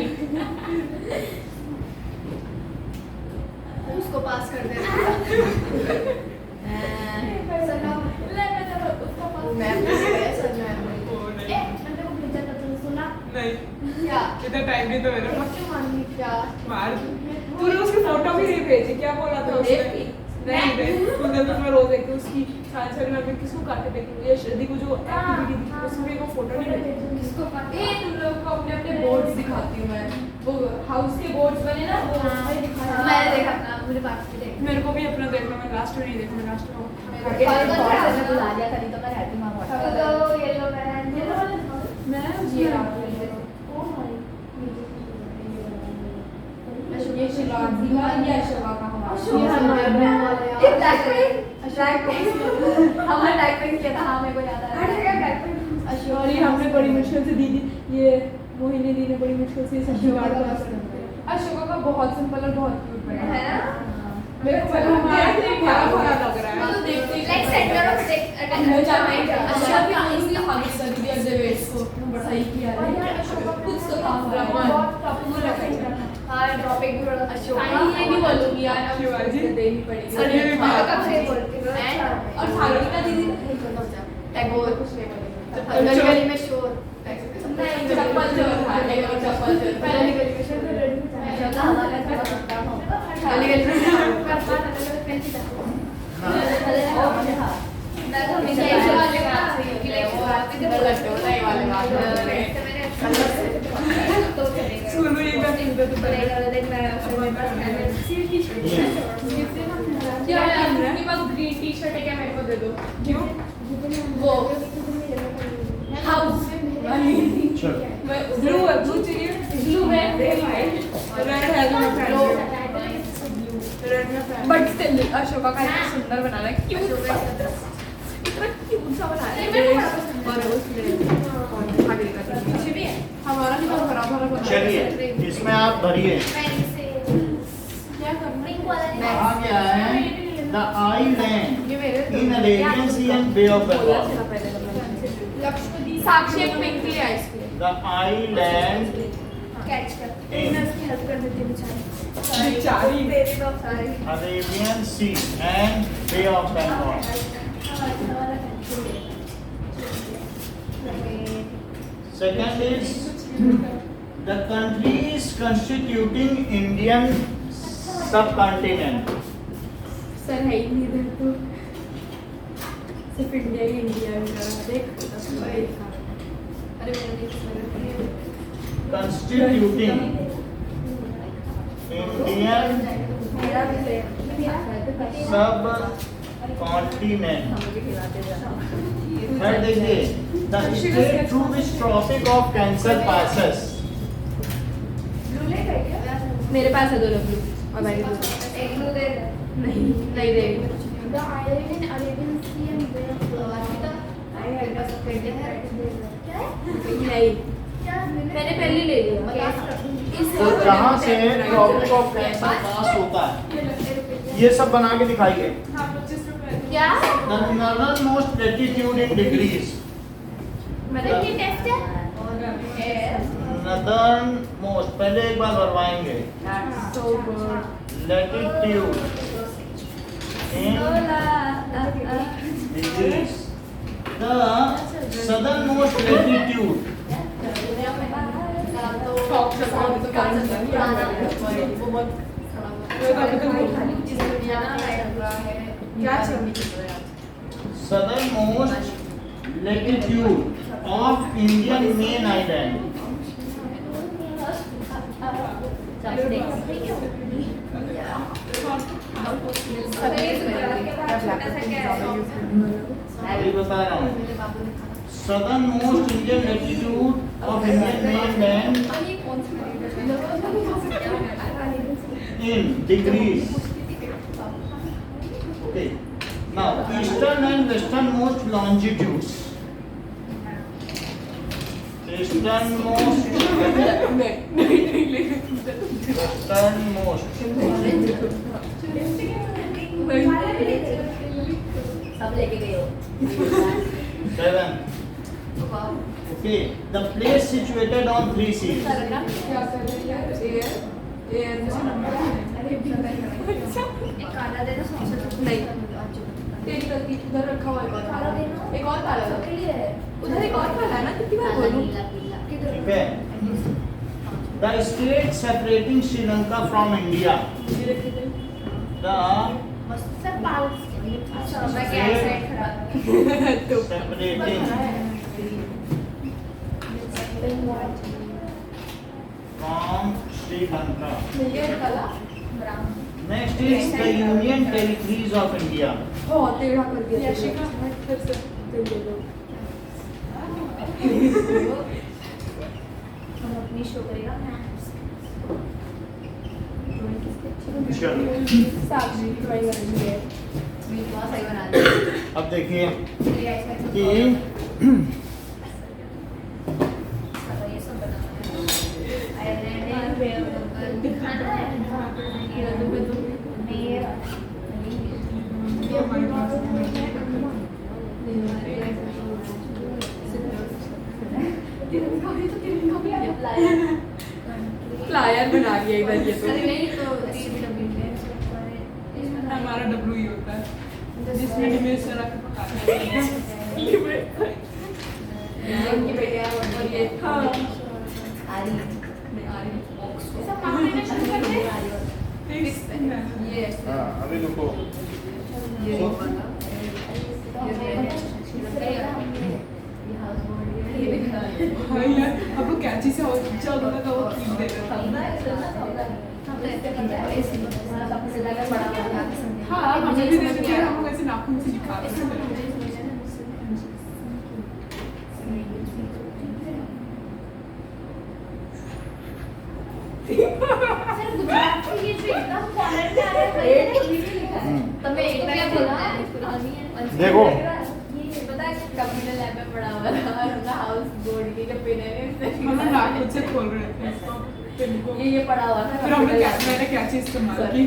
उसको पास कर देना। नहीं क्या इतना टाइम नहीं तो मेरे पास। क्या मार तूने उसकी फोटो भी नहीं भेजी, क्या बोला था उसने? नहीं तूने तो मैं रोज देखती हूँ उसकी चांचर में मैं किसको काटे देखती हूँ, ये श्रद्धि को जो एक्टिविटी दिखी उसमें को फोटो नहीं भेजी। किसको ए तुम लोग को अपने अपने बोर्ड्स दिखाती हूँ मैं, वो हाउस के बोर्ड्स बने ना वो उसमें दिखाया। मैंने देखा था, मुझे बात की देखी। मेरे को भी अपना देखना, मैं लास्ट में नहीं देखा, मैं लास्ट में बुला लिया था, नहीं तो मैं रहती वहाँ तो येलो मैन येलो वाले मैं ये ये शिवाजी का या शिवा का हमारा हमने टाइप किया था। हाँ मेरे को याद आ रहा है। और ये हमने बड़ी मुश्किल से दीदी, ये मोहिनी दी ने बड़ी मुश्किल से सब्जी काट कर अशोका का बहुत सिंपल और बहुत क्यूट बना है ना। मेरे को पहले हमारा भरा भरा लग रहा है। तो देखते ही लाइक सेंटर ऑफ अच्छा भी इसने आगे कर दिया डेविड्स को, बड़ा सही किया है कुछ तो काम रहा है। हाँ टॉपिक भी बड़ा अशोका ये नहीं बोलूंगी यार, अब शिवाजी देनी पड़ेगी। अरे कब से बोलती हूँ और सागरिका दीदी टैगोर कुछ नहीं चप्पल बोलेगी। गली में शोर चप्पल चोर था, टैगोर चप्पल चोर था। गली गली में शोर गली गली में मैं तो हमेशा ऐसे वाले बात से कि लाइक बात पे जब लट्टोलाई वाले बात कर रहे हैं। तो चलेगा स्कूल में एक बार दिन तो बनेगा देख मैं अपने पास मैंने क्या आपके पास ग्रीन टी शर्ट है क्या, मेरे को दे दो। क्यों? वो हाउस ब्लू है, ब्लू चाहिए, ब्लू है रेड है जो रेड में बट स्टिल अशोका का इतना सुंदर बनाना है, क्यूट इतना क्यूट सा बनाया है। और उसमें पीछे भी है हमारा भी तो खराब वाला बना है। चलिए इसमें आप भरिए। क्या करना आ गया है द आइलैंड ये मेरे in Arabian sea and bay of Bengal. Lakshadweep Sakshi एक पिंक ले आई इसके लिए। The island कैच कर in उसकी हेल्प कर देती हूँ बेचारी बेचारी बेबी तो सारी Arabian Sea and Bay of Bengal. Second is the countries constituting Indian subcontinent. Sir है ही नहीं इधर तो सिर्फ इंडिया ही इंडिया देख अरे मैंने Constituting Indian मेरा भी ले subcontinent. फिर देखिए the state through which Tropic of Cancer passes. Blue ले गए क्या मेरे पास है 2 ब्लू और मैंने 2 एक ब्लू दे दे नहीं नहीं देगी The island in Arabian Sea and Bay of Bengal. I head का सब पेंट है क्या नहीं मैंने पहले ले लिया तो जहाँ से Tropic of Cancer पास होता है ये सब बना के दिखाइए. हाँ 25 रुपए क्या The northernmost latitude in degrees. मैंने ये टेस्ट है Northernmost पहले एक बार भरवाएंगे. so good Latitude in degrees. The southernmost latitude top से बहुत तो काम क्या चाहिए southernmost latitude of Indian main island. अभी बता रहा हूँ. Southernmost Indian latitude of Indian mainland in degrees. Okay. Now eastern and westernmost longitudes. Easternmost, westernmost. सब लेके गए हो 7. Okay. The place situated on 3 seas. क्या कर रहे हैं एयर एक काला दे दो नहीं तेरी गलती उधर रखा हुआ है काला दे दो एक और काला दो सबके लिए है उधर एक और काला है ना कितनी बार बोलूं किधर Okay. The state separating Sri Lanka from India. The sir pouch अच्छा मैं क्या साइड खड़ा separating from Sri Lanka. ये काला Next is the Union Territories of India. बहुत टेढ़ा कर दिया यशिका फिर से तुम ले लो हम अपनी शो करेगा चलो. साक्षी ड्राइंग करेंगे मेरी बहुत सही बना दी अब देखिए कि ये सब बनाना है आइलैंड है दिखाना है ये फ्लायर बना दिया इधर ये तो नहीं तो हमारा डब्लू ही होता है जिसमें निमेश रख के पकाते हैं उनकी बेटियां और ये हाँ आरी सब मामले में शुरू करते हैं ये हाँ अभी रुको. ये So, हाँ यार अब वो कैची से और चलो ना तो वो खींच दे रहा हाँ हमें भी दे दिया हम वैसे नाखून से दिखा रहे हैं देखो. पता है कंप्यूटर लैब में पढ़ा हुआ था उनका हाउस बोर्ड की जो पिन है हम लोग नाखून से खोल रहे थे इसको ये पढ़ा हुआ था फिर हमने मैंने कैची इस्तेमाल की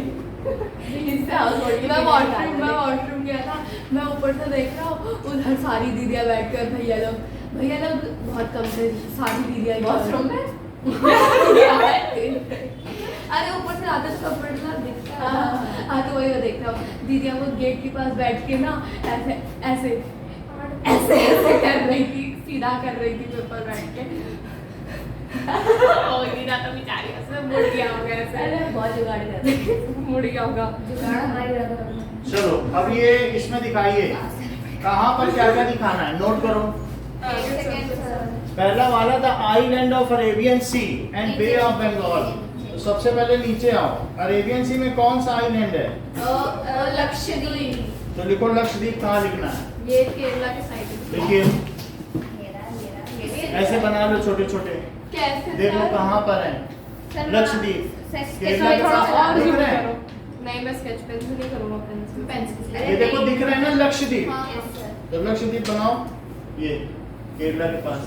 मैं वॉशरूम गया था मैं ऊपर से देख रहा हूँ उधर सारी दीदियाँ बैठ कर भैया लोग भैया लोग बहुत कम थे, सारी दीदियाँ वॉशरूम में अरे ऊपर से आते तो कंफर्टेबल दिखता है। हाँ तो वही मैं देखता हूँ दीदियाँ वो गेट के पास बैठ के ना ऐसे ऐसे ऐसे ऐसे कर रही थी, सीधा कर रही थी पेपर बैठ के। और दीदा तो बेचारी ऐसे मुड़ गया होगा ऐसे। अरे बहुत जुगाड़ करते मुड़ गया होगा। जुगाड़ हमारी तरफ चलो अब ये इसमें दिखाइए कहाँ पर क्या क्या दिखाना है, नोट करो। पहला वाला था island of Arabian sea and bay of Bengal. तो सबसे पहले नीचे आओ, अरेबियन सी में कौन सा आइलैंड है? लक्षद्वीप। तो लिखो लक्षद्वीप, कहाँ लिखना है? ये केरला के साइड है। देखिए ऐसे बना लो छोटे छोटे, कैसे देखो सर? कहाँ पर है लक्षद्वीप। केरला के थोड़ा पास और दिख zoom रहे हैं? करो। नहीं मैं स्केच पेन से नहीं करूँगा, पेंसिल से। ये देखो दिख रहे हैं ना लक्षद्वीप। हाँ, तो लक्षद्वीप बनाओ, ये केरला के पास।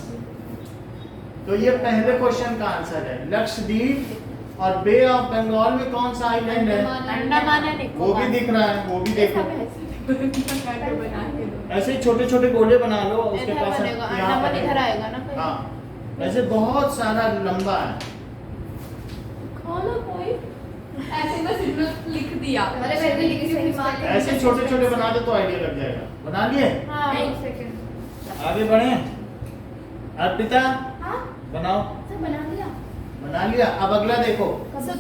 तो ये पहले क्वेश्चन का आंसर है। लक्षद्वीप और बे ऑफ बंगाल में कौन सा आइलैंड है? अंडमान है वो भी दिख रहा है, वो भी देखो। बना के दो। ऐसे ही छोटे छोटे गोले बना लो, उसके इधर पास बनेगा, यहाँ अंडमान पर इधर आएगा ना कहीं। हाँ, ऐसे बहुत सारा लंबा है। खोलो कोई। ऐसे बस इतना लिख दिया। अरे मैं भी लिखी थी हिमालय। ऐसे छोटे छोटे बना दो तो आइडिया लग जाएगा। बना लिए? हाँ। एक सेकंड। आगे बढ़े। अर्पिता हाँ बनाओ। सर बना दिया। बना लिया। अब अगला देखो, कब से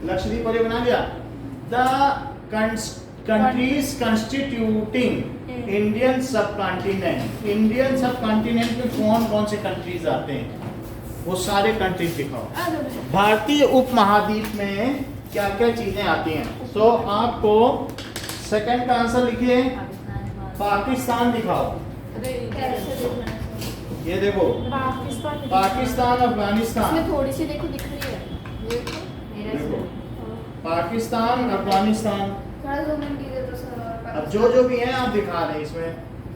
लक्षद्वीप और ये बना लिया। द कंट्रीज कंस्टिट्यूटिंग इंडियन सब कॉन्टिनेंट। इंडियन सब कॉन्टिनेंट में कौन कौन से कंट्रीज आते हैं वो सारे कंट्रीज दिखाओ। भारतीय उपमहाद्वीप में क्या क्या चीजें आती हैं। सो आपको सेकंड का आंसर लिखिए, पाकिस्तान दिखाओ। ये देखो पाकिस्तान, अफगानिस्तान। इसमें थोड़ी सी देखो दिख रही है। ये देखो मेरा देखो इसमें। पाकिस्तान, अफगानिस्तान। थोड़ा ज़ूम इन कीजिए तो सर। अब जो जो भी हैं आप दिखा रहे हैं इसमें।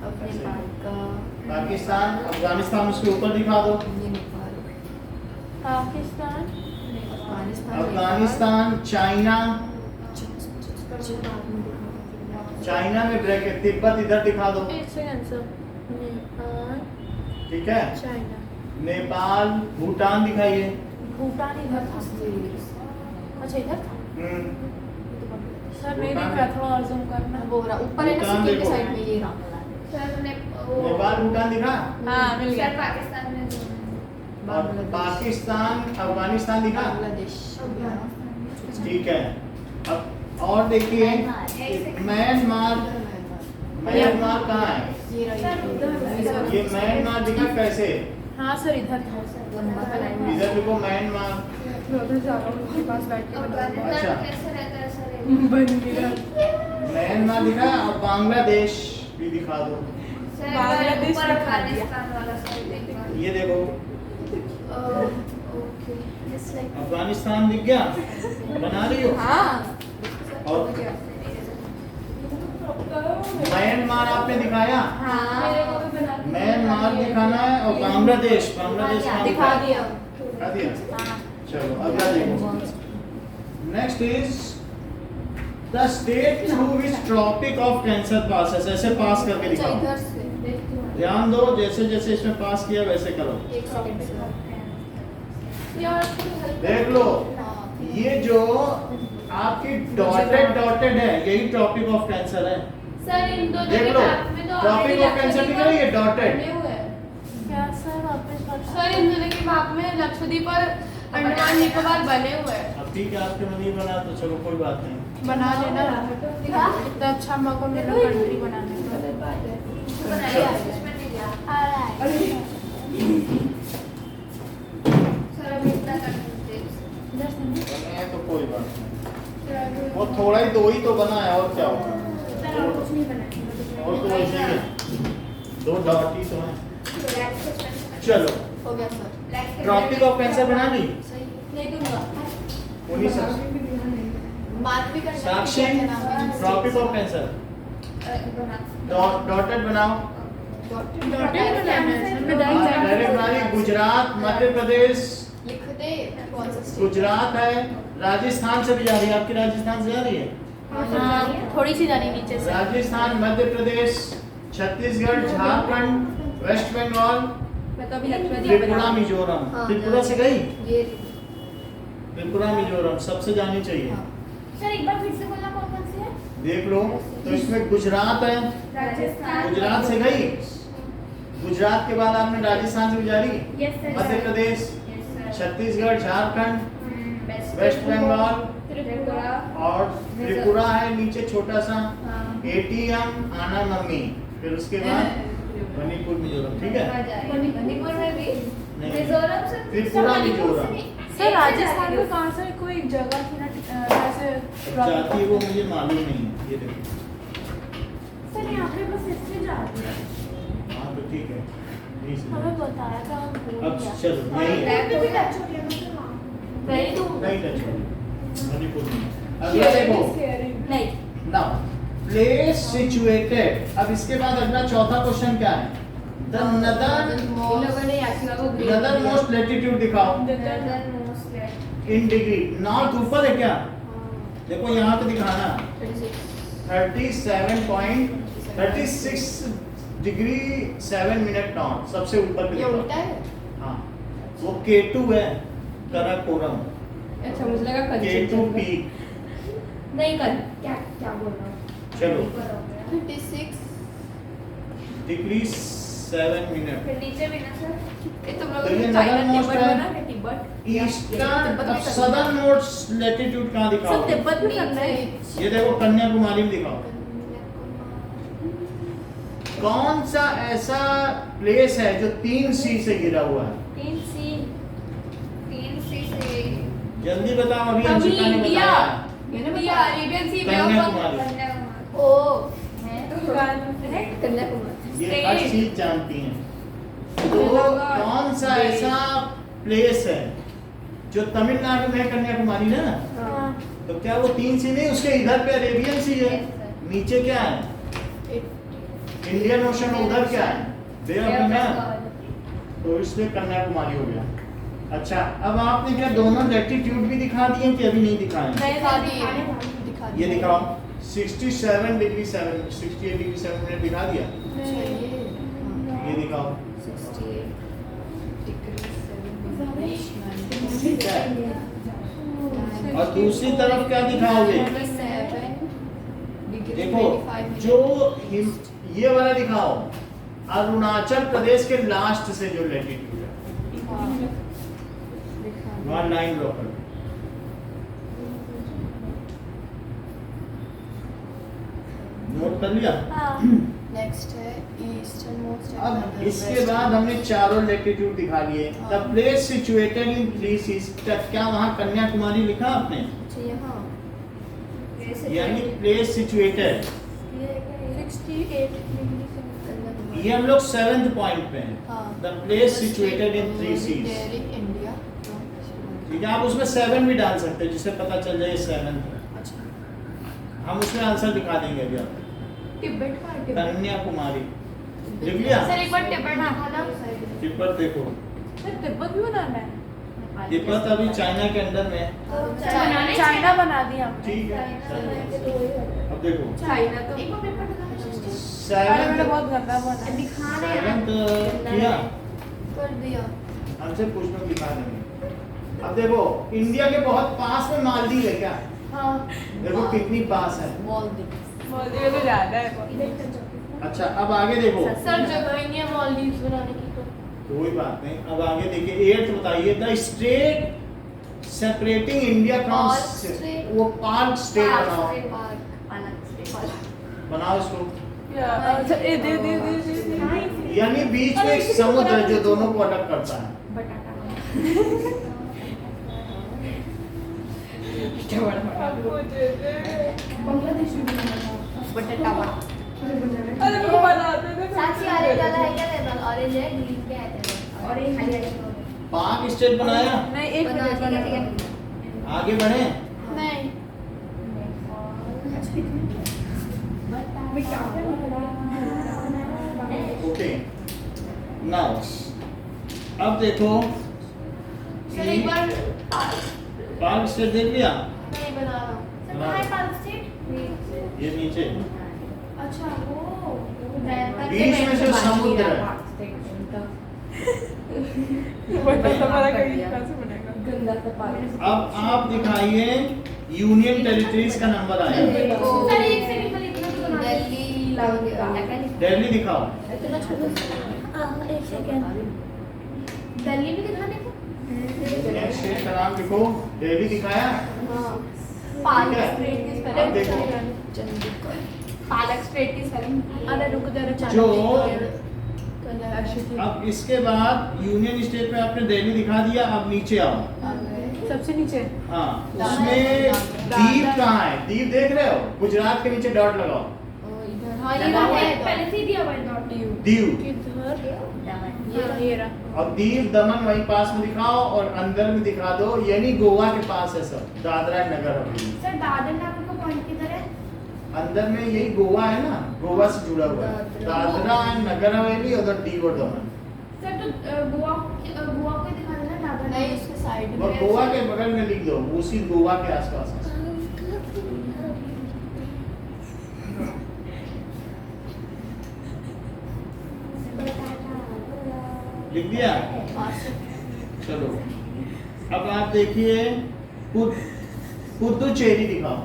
अपने पार्ट का पाकिस्तान, अफगानिस्तान उसके ऊपर दिखा दो। ये नेपाल, पाकिस्तान, अफगानिस्तान, चाइना। चाइना में ब्रैकेट, तिब्बत इधर दिखा दो। एक सेकंड सर। नेपाल, ठीक है, चाइना, नेपाल, भूटान दिखाइए। भूटान इधर था। अच्छा इधर था। हम्म, सर नहीं भूटान। दिख रहा, थोड़ा और जूम करना। वो रहा ऊपर है ना भूटान सिक्किम के देखो। साइड में ये रहा। सर ने नेपाल, भूटान दिखा। हाँ मिल गया। सर पाकिस्तान में और पाकिस्तान, अफगानिस्तान दिखा। बांग्लादेश। ठीक है, अब और देखिए म्यांमार। म्यांमार कहाँ है? ये रहा ये म्यांमार दिखा कैसे? हाँ सर इधर था। इधर देखो म्यांमार। मैं उधर जा रहा हूँ, उनके पास बैठ के बनाऊंगा। अच्छा। कैसे रहता है सर? बन गया। म्यांमार दिखा और बांग्लादेश भी दिखा दो। सर बांग्लादेश ऊपर में खा दिया। अफगानिस्तान वाला सर देखो। ये देखो ओके जस्ट लाइक अफगानिस्तान दिख गया, बना रही हो। हाँ और म्यांमार आपने दिखाया, म्यांमार दिखाना है और बांग्लादेश। बांग्लादेश कहाँ दिखा दिखा? दिया। दिखा दिया। चलो अगला देखो। Next is the state through which tropic of cancer passes. ऐसे पास करके अच्छा दिखाओ। इधर से देखती हूँ। ध्यान दो, जैसे जैसे इसमें पास किया वैसे करो। एक सेकंड सर। देख लो, ये जो आपकी डॉटेड है यही टॉपिक ऑफ कैंसर है। सर इन दोनों देख के लो, मैप में तो टॉपिक ऑफ कैंसर दिख रही है डॉटेड। बने हुए हैं। क्या सर वापस सर इन दोनों के मैप में लक्षद्वीप और अंडमान निकोबार बने हुए हैं। अब ठीक है, आपके में नहीं बना तो चलो कोई बात नहीं। बना लेना। इतना अच्छा मौका मिला कंट्री बनाने का। बनाया है, इसमें नहीं दिया। सर अभी इतना कर सकते हैं। बने तो कोई बात नहीं, वो थोड़ा ही दो ही तो बना है और क्या होगा। और तो वैसे ही है, दो डॉट ही तो है। चलो हो गया सर। ट्रॉपिक ऑफ कैंसर बना ली। सही नहीं दूंगा। उन्हीं सब बात भी कर साक्षी, ट्रॉपिक ऑफ कैंसर डॉटेड बनाओ। डायरेक्ट बना ली। गुजरात, मध्य प्रदेश, लिख दे कौन सा state? गुजरात है, राजस्थान से भी जा रही है। आपकी राजस्थान से जा रही है? हाँ थोड़ी सी जानी नीचे से। राजस्थान, मध्य प्रदेश, छत्तीसगढ़, झारखंड, वेस्ट बंगाल, मैं तो अभी लक्ष्मण जी त्रिपुरा मिजोरम। हाँ, त्रिपुरा से गई? ये त्रिपुरा मिजोरम सबसे जानी चाहिए। हाँ। सर एक बार फिर से बोलना कौन कौन सी है? देख लो, तो इसमें गुजरात है, राजस्थान। गुजरात से गई। गुजरात के बाद आपने राजस्थान से गुजारी, yes sir. Madhya Pradesh, yes sir. Chhattisgarh, Jharkhand, west west Bengal Tripura. और त्रिपुरा है नीचे छोटा सा, हाँ। एटीएम, आना मम्मी, फिर उसके बाद मणिपुर मिजोरम। ठीक है, मणिपुर में भी नहीं, मिजोरम से त्रिपुरा मिजोरम। सर राजस्थान में कहाँ से कोई जगह थी ना ऐसे जाती है वो मुझे मालूम नहीं है। ये देखो, सर यहाँ पे बस इससे जाती है। हाँ तो ठीक है, यही से। हमें बताया था हम भूल अब गया। चलो और यही बैग पे भी टच हो गया मुझे वहाँ। वही तो नहीं टच हो, मणिपुर में। अगला देखो, नहीं नाउ प्लेस सिचुएटेड। अब इसके बाद अगला चौथा क्वेश्चन क्या है? द नदर इन लोगों ने याशिका को ग्रेड नदर दिया। मोस्ट लैटिट्यूड दिखाओ northern most lat in degree. North ऊपर है क्या? देखो यहाँ पे दिखाना 36 डिग्री 7 मिनट नॉर्थ, सबसे ऊपर पे ये दिखाओ। उल्टा है। हाँ, वो केटू है, कराकोरम, अच्छा मुझे लगा केटू पीक। नहीं कर क्या क्या बोल रहा हूँ? चलो 36 डिग्री 7 मिनट। फिर नीचे भी ना सर। ये तुम तो लोगों ये ने नदर चाइना मोस्ट तिब्बत है। बना के तिब्बत ईस्टर्न अब सदर्न मोस्ट लैटिट्यूड कहाँ दिखाओ? सब तिब्बत में करना है। ये देखो कन्याकुमारी में दिखाओ। कौन सा ऐसा प्लेस है जो 3 सी से घिरा हुआ है? 3 सी से जल्दी बताओ, अभी अभी अंशिका ने इंडिया बताया। मैंने बताया Arabian sea bay of Kanyakumari. Kanyakumari. ओ है कन्याकुमारी। ये हर चीज जानती हैं। तो कौन सा ऐसा प्लेस है जो तमिलनाडु में है? कन्याकुमारी ना। हाँ। तो क्या वो 3 सी नहीं, उसके इधर पे अरेबियन सी है, नीचे क्या है? Indian ocean. उधर क्या है? बे ऑफ बंगाल। तो इसलिए कन्याकुमारी हो गया। अच्छा, अब आपने क्या दोनों लैटिट्यूड भी दिखा दिए कि अभी नहीं दिखाए? दिखा दिए दिखा ये दिखाओ 67 डिग्री 7 68 डिग्री 7 मिनट दिखा दिया। ये दिखाओ। 68 डिग्री 7 ठीक है, और दूसरी तरफ क्या दिखाओगे? देखो जो ये वाला दिखाओ, अरुणाचल प्रदेश के लास्ट से जो लैटिट्यूड है वहाँ लाइन ड्रॉ कर। नोट कर लिया? नेक्स्ट है ईस्टर्न मोस्ट। अब इसके बाद हमने चारों लैटिट्यूड दिखा लिए। The place situated in 3 seas. क्या वहाँ कन्याकुमारी लिखा आपने? यहाँ यानी प्लेस सिचुएटेड। 68 ये हम लोग 7th पॉइंट पे हैं। The place situated in 3 seas. India. ठीक है, आप उसमें 7 भी डाल सकते हैं जिससे पता चल जाए 7th है। अच्छा हम उसमें आंसर दिखा देंगे अभी आपको। तिब्बत का है, तिब्बत। कन्याकुमारी लिख लिया? सर एक बार तिब्बत दिखाना। तिब्बत देखो, सर तिब्बत भी बनाना है। तिब्बत अभी चाइना के अंदर में है। चाइना बना दिया हमने। ठीक है, अब देखो चाइना तो एक बार पेपर दिखाना। अरे मैंने बहुत गंदा बना है। दिखाना है। 7th किया, कर दिया। हमसे पूछ लो दिखा देंगे। अब देखो इंडिया के बहुत पास में मालदीव है क्या? हाँ देखो कितनी पास है। मालदीव तो ज्यादा है। अच्छा, अब आगे देखो, सर जगह ही नहीं है मालदीव्स बनाने की तो कोई बात नहीं। अब आगे देखिए 8th बताइए। The state separating India from, Park state। वो पार्क स्टेट बनाओ। पार्क बनाओ इसको। अच्छा ए दे यानी बीच में एक समुद्र है जो दोनों को अलग करता है। बांग्लादेश में बटाटा अरे वो बनाते थे। साक्षी ऑरेंज वाला है क्या लेवल? ऑरेंज है, ग्रीन क्या है? ऑरेंज खाली पार्क स्टेट बनाया, नहीं एक बना मिनट ठीक है, ठीक बना। है। आगे बढ़े। नहीं ओके, नाउ अब देखो सर एक बार पार्क स्टेट देख लिया? नहीं बना रहा हूँ। सर कहाँ है पार्क स्टेट? ये नीचे अच्छा वो बीच में जो समुद्र है बड़ा हमारा कहीं कैसे बनेगा? गंगा सा पानी। अब आप दिखाइए यूनियन टेरिटरीज का नंबर आया। सर एक सेकंड पहले इतना तो बना दिल्ली दिल्ली दिखाओ। इतना छोटा एक सेकंड दिल्ली भी दिखाने को नेक्स्ट स्टेट का नाम लिखो। दिल्ली दिखाया। पालक ठीक है। स्ट्रेट की अब स्पेलिंग देखो पालक स्ट्रेट की स्पेलिंग अरे रुक जरा जो अब इसके बाद यूनियन स्टेट में आपने दिल्ली दिखा दिया। अब नीचे आओ। सबसे नीचे हाँ, उसमें दीप कहाँ है? दीप देख रहे हो? गुजरात के नीचे डॉट लगाओ। हाँ ये लगा है है पहले से ही दिया हुआ है डॉट दीव। किधर? ये रहा अब दीव दमन वहीं पास में दिखाओ और अंदर में दिखा दो। यानी गोवा के पास है सब। Dadra and Nagar Haveli. Sir Dadar नगर का पॉइंट किधर है अंदर में यही गोवा है ना, गोवा से जुड़ा हुआ है। दादरा एंड नगर हवेली उधर दीव और दमन। सर तो गोवा को दिखा देना दादर नहीं उसके साइड और गोवा के बगल में लिख दो, उसी गोवा के आसपास है। लिख दिया? चलो अब आप देखिए पुदुचेरी दिखाओ।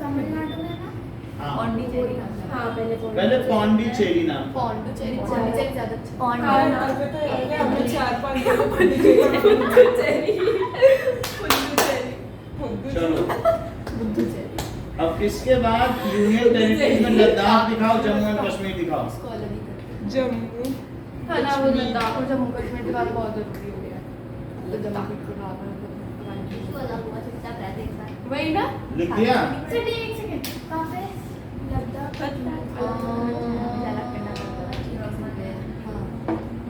तमिलनाडु में ना हाँ, हाँ पहले पौंडीचेरी नाम। पौंडीचेरी ज्यादा अच्छा हाँ, अभी तो हमने 4-5 जगह पढ़ी है। पुदुचेरी। चलो अब इसके बाद यूनियन टेरिटरीज में लद्दाख दिखाओ, जम्मू एंड कश्मीर दिखाओ। उसको अलग ही कर जम्मू है ना वो लद्दाख और जम्मू कश्मीर की बात बहुत जरूरी हो गया लद्दाख की बात उसको अलग हुआ चुपचाप रहते एक साथ वही ना लिख दिया? सर एक सेकंड कहाँ पे लद्दाख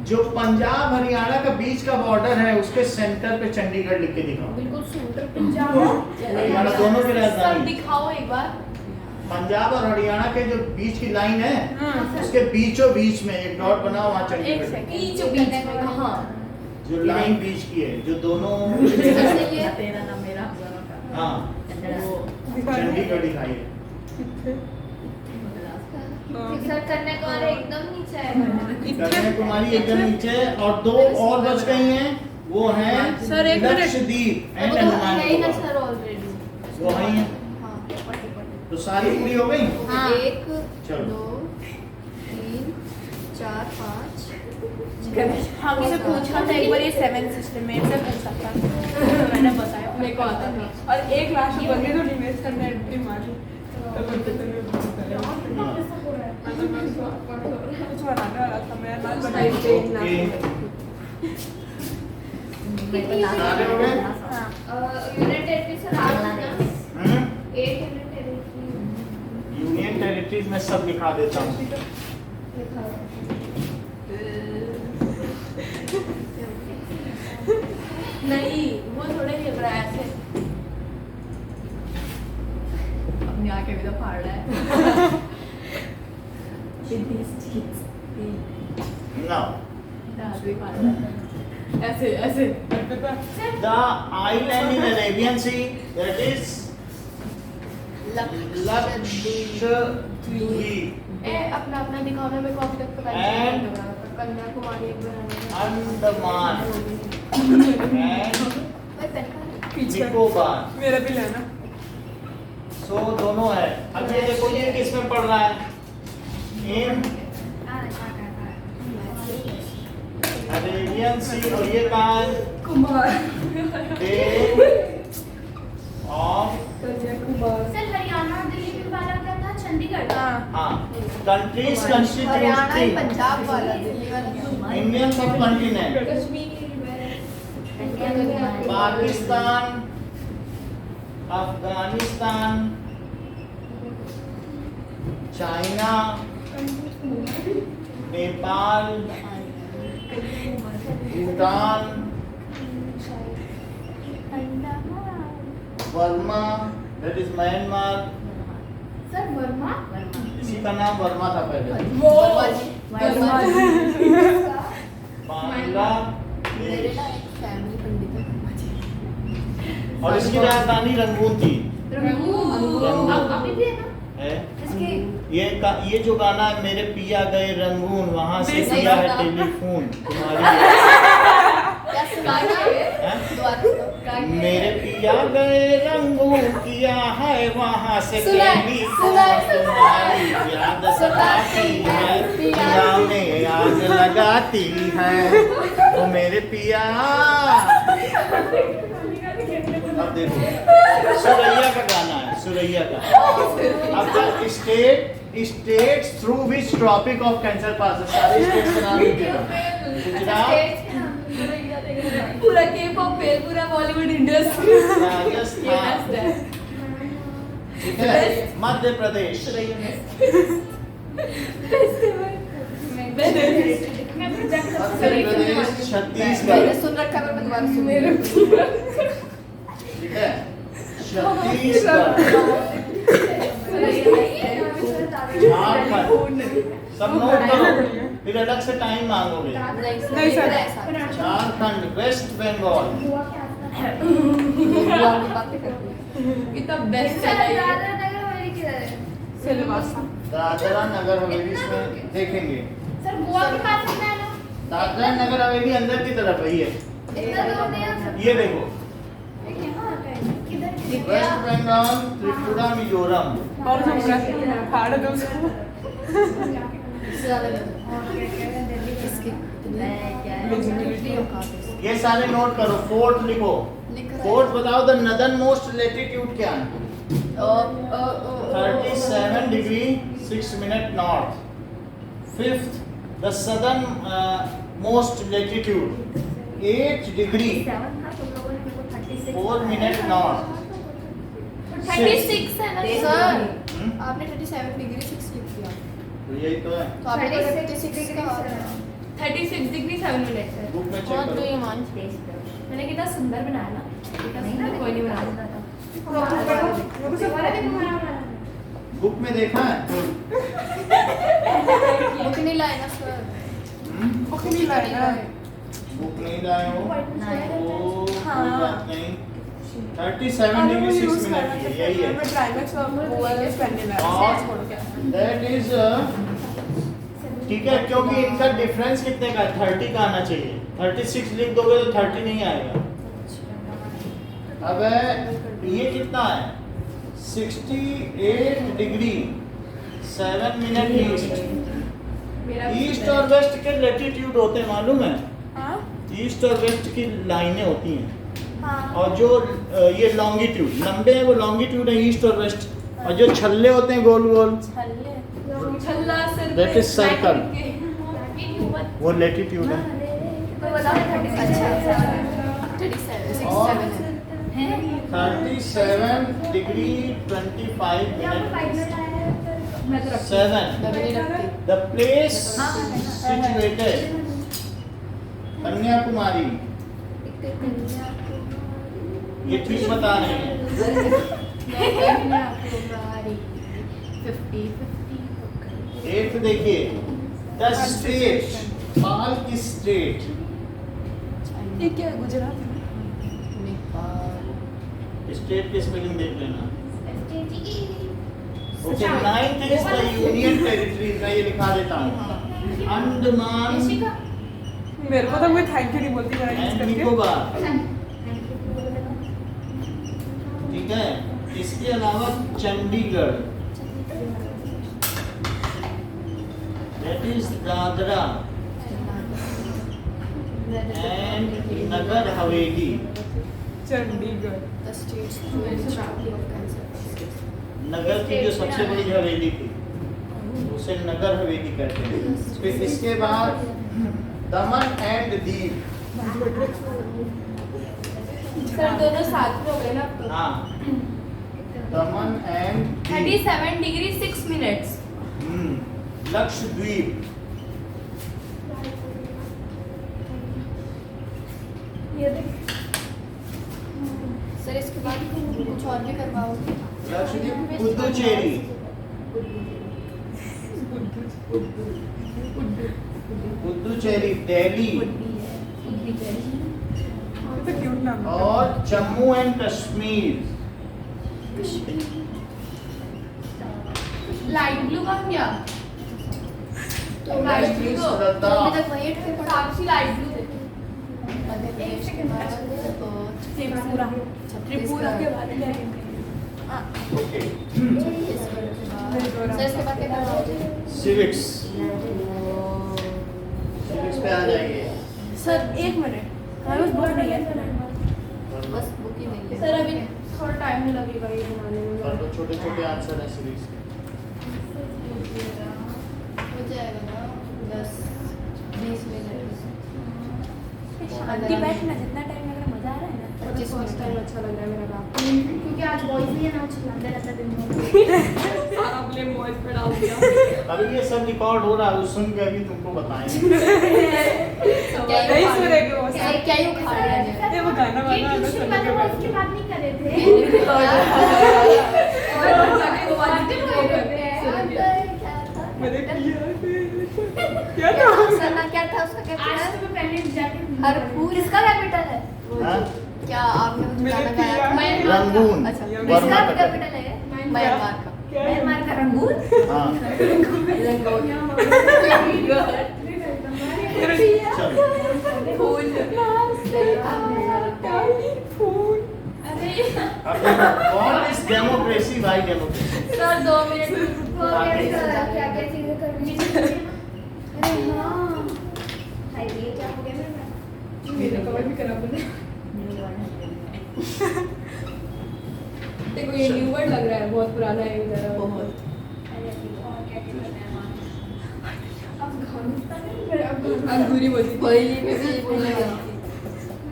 जो पंजाब हरियाणा का बीच का बॉर्डर है उसके सेंटर पे चंडीगढ़ लिख के दिखाओ। बिल्कुल सेंटर पंजाब हरियाणा दोनों की सब राजधानी। दिखाओ एक बार पंजाब और हरियाणा के जो बीच की लाइन है उसके बीचों बीच में एक डॉट बना वहाँ एक चंडीगढ़। सेकंड बीच में कहाँ जो लाइन बीच की है, जो दोनों तेरा ना मेरा हाँ चंडीगढ़ दिखाइए। फिक्सर करने को और एकदम नीचे है कन्याकुमारी एकदम नीचे है और दो और बच गई हैं, वो हैं सर, एक मिनट। लक्षद्वीप एंड वो तो अंडमान है ही ना निकोबार। सर ऑलरेडी वो है ही है। हाँ तो सारी पूरी हो गई। हाँ 1 चलो। 2 3 4 5 हमसे पूछा था एक बार ये 7 सिस्टम में से पूछा था मैंने बताया मेरे को आता नहीं और एक लास्ट बन गई तो रिमेज करने एंट्री मारी तो कुछ बनाने वाला था मैं नाम बनाई थी ओके सारे हो गए? यूनियन टेरिटरी सर आज ना हम्म? 8 यूनियन टेरिटरी यूनियन टेरिटरीज में सब लिखा देता हूँ। नहीं वो थोड़े खेल रहा है ऐसे अपनी आंखें भी तो फाड़ रहा है Now, दांत भी फाड़ रहा है ऐसे ऐसे the island in Arabian Sea that is Lakshadweep, ए अपना अपना दिखाओ ना मेरे को अभी तक पता And- नहीं लग रहा था कन्याकुमारी एक बनाने Andaman and पीछे Nicobar। मेरा भी लेना सो दोनों है। अब ये देखो ये किस में पढ़ रहा है? इन अरेबियन सी और ये कहाँ है? Kumar day of Kanyakumari sir Haryana और दिल्ली में वाला क्या था चंडीगढ़ हाँ कंट्रीज हरियाणा ही कंस्टिट्यूएंसी पंजाब वाला दिल्ली वाला इंडियन सब continent Pakistan, Afghanistan, China, Nepal, Bhutan, Verma that is Myanmar. Sir Verma इसी का नाम वर्मा था पहले। मेरे बांग्लादेश ना एक फैमिली पंडित है और इसकी राजधानी रंगून थी। अभी भी है ना है। इसके ये जो गाना है, मेरे पिया गए रंगून, वहां से नहीं किया है सुना। टेलीफोन तुम्हारी। क्या सुनाना है? हैं? दोबारा सुनाओ। मेरे पिया गए रंगून, किया है वहां से सुना है, टेलीफोन सुना है, तुम्हारी याद सताती है, पिया में आग लगाती है, वो मेरे पिया। अब देखो, सुरैया का गाना है, सुरैया का। अब the states through which tropic of cancer pass, सारे स्टेट्स का नाम लिखिएगा। गुजरात, पूरा K-pop फेल, पूरा बॉलीवुड इंडस्ट्री। राजस्थान, ठीक है, मध्य प्रदेश, मध्य प्रदेश, छत्तीसगढ़, मैंने सुन रखा है, मैं दोबारा सुन रही हूँ। ठीक है, छत्तीसगढ़, झारखंड, सब नोट करो, फिर अलग से टाइम मांगोगे। नहीं सर। झारखंड, वेस्ट बंगाल, इतना बेस्ट है सिलवासा। दादरा नगर हवेली इसमें देखेंगे। सर गोवा के पास है ना? दादरा नगर हवेली अंदर की तरफ है ये। इतना दूर नहीं है सर। ये देखो, किधर? वेस्ट बंगाल, त्रिपुरा, मिजोरम। और जो फाड़ दो उसको। इससे ज्यादा नहीं। इसकी ये सारे नोट करो, फोर्थ लिखो। लिख रहा है। फोर्थ बताओ, द नदर्न मोस्ट लेटीट्यूड क्या है? 37 degree 6 minute north. Fifth, the southern most latitude 8 degree 4 minute north. 36 है ना सर, हम्म? आपने 37 डिग्री 6 लिख दिया, तो यही तो है, तो आपने 36 का 36 डिग्री 7 मिनट है। बुक में चेक बहुत करो। ये मान मैंने कितना सुंदर बनाया ना, कितना सुंदर कोई नहीं बनाया था। बुक में देखा है? बुक नहीं लाए ना सर। हम्म? बुक नहीं लाए ना। बुक नहीं लाए हो? तो कोई बात नहीं। 37 डिग्री 6 मिनट की है, यही है। मैं ट्राइमेक्स और ओवरऑल करने लगा। और दैट इज ठीक है, क्योंकि इनका डिफरेंस कितने का है? 30 का आना चाहिए। 36 लिख दोगे तो 30 नहीं आएगा। अब ये कितना है? 68 डिग्री 7 मिनट ईस्ट। ईस्ट और वेस्ट के लेटीट्यूड होते हैं, मालूम है? हाँ? ईस्ट और वेस्ट की लाइनें होती हैं। और जो ये लॉन्गिट्यूड लंबे हैं, वो लॉन्गिट्यूड है ईस्ट और वेस्ट। और जो छल्ले होते हैं गोल गोल, छल्ला सर That is circle. वो लेटीट्यूड है। तो बताओ 37 अच्छा 37 और 67 है। 37 डिग्री 25 मिनट 7। कभी नहीं लगती। The place situated Kanyakumari. ये ठीक बता रहे हैं। 8 देखिए, द स्टेट, पाल की स्टेट। ये क्या है, गुजरात? स्टेट की स्पेलिंग देख लेना। Okay, 9th is the union territory, मैं ये लिखा देता हूँ। अंडमान मेरे को तो कोई थैंक यू नहीं बोलती मेरा यूज एंड करके। निकोबार, ठीक है। इसके अलावा Chandigarh, that is Dadra and Nagar Haveli. Chandigarh. नगर की जो सबसे बड़ी हवेली थी उसे नगर हवेली कहते हैं। फिर इसके बाद दमन एंड दीव। सर दोनों साथ में हो गए ना अब तो। हाँ, दमन and Diu. 37 degree 6 minutes. Lakshadweep, sir इसके बाद कुछ और भी करवाओगे? लक्षद्वीप, पुदुचेरी, पुदुचेरी, दिल्ली तो क्यूट नाम है। और Jammu and Kashmir. Light blue कहाँ गया? तो लाइट ब्लू तो श्रद्धा। अभी तक वही थे साक्षी लाइट ब्लू थे। मध्य प्रदेश के बाद त्रिपुरा त्रिपुरा के बाद क्या है? ओके सर इसके बाद क्या करना है? सिविक्स सिविक्स पे आ जाइए। सर एक मिनट हमारे पास बुक नहीं है। बस बुक ही नहीं है। सर अभी थोड़ा टाइम नहीं लगेगा ये बनाने में। और तो छोटे छोटे आंसर है सिविक्स के। हो जाएगा ना 10-20 मिनट। शांति बैठना जितना टाइम लग रहा है मजा आ रहा है ना। 25 मिनट टाइम अच्छा लग रहा है मेरा काम। क्योंकि आज बॉयज भी है ना चिल्लाते रहते हैं दिन भर। सारा ब्लेम बॉयज पे डाल दिया। अभी ये सब रिकॉर्ड हो रहा है, वो सुन के अभी तुमको बताएंगे। नहीं सुनेंगे वो क्या सब। क्या ही उखाड़ रहे हैं? ये वो गाना ये वाला हमें ट्यूशन सुनने वाले के वो बाद उसकी बात नहीं कर रहे थे। मैंने किया क्या था उसका नाम? क्या था उसका? क्या आज था? तो मैं पहले जाके हरपूर किसका कैपिटल है? हाँ? क्या आपने मुझे मैंने गाना गाया? किया। म्यांमार का। रंगून, अच्छा बर्मा किसका का कैपिटल है? म्यांमार का। क्या है? म्यांमार का रंगून? हाँ चलो फूल। फूल अब देखो what is democracy by democracy. Sir 2 minute. वो क्या क्या चीजें करनी चाहिए? अरे हाँ हाय ये क्या हो गया मेरा? मेरे कवर भी करा बोले। देखो ये न्यू वर्ड लग रहा है बहुत पुराना है इधर बहुत। अंगूरी बोलती कोई में भी बोलेगा।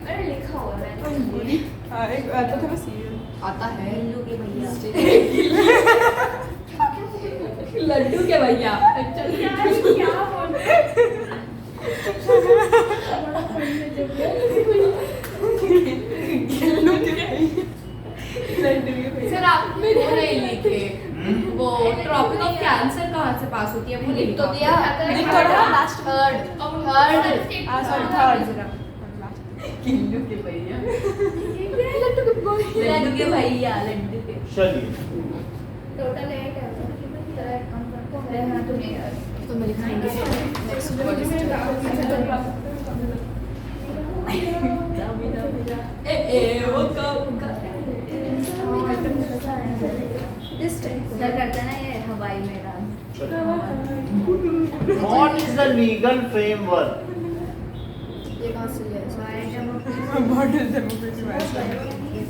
अरे लिखा हुआ है हाँ एक आता था बस ये आता है लड्डू के भैया। लड्डू के भैया। यार ये क्या बोल रहे हैं? सर आपने वो नहीं लिखे। वो ट्रॉपिक ऑफ कैंसर कहाँ से पास होती है? वो लिख तो दिया। लिख तो रहा। Last third. किल्लू के भैया। लड्डू के भैया। लड्डू के। चलिए टोटल 8 है। तो मैं लिखाएंगे नेक्स्ट वर्ड वो कब सर करते हैं ना ये हवाई में dance. What is the legal framework. ये कहाँ से लिया?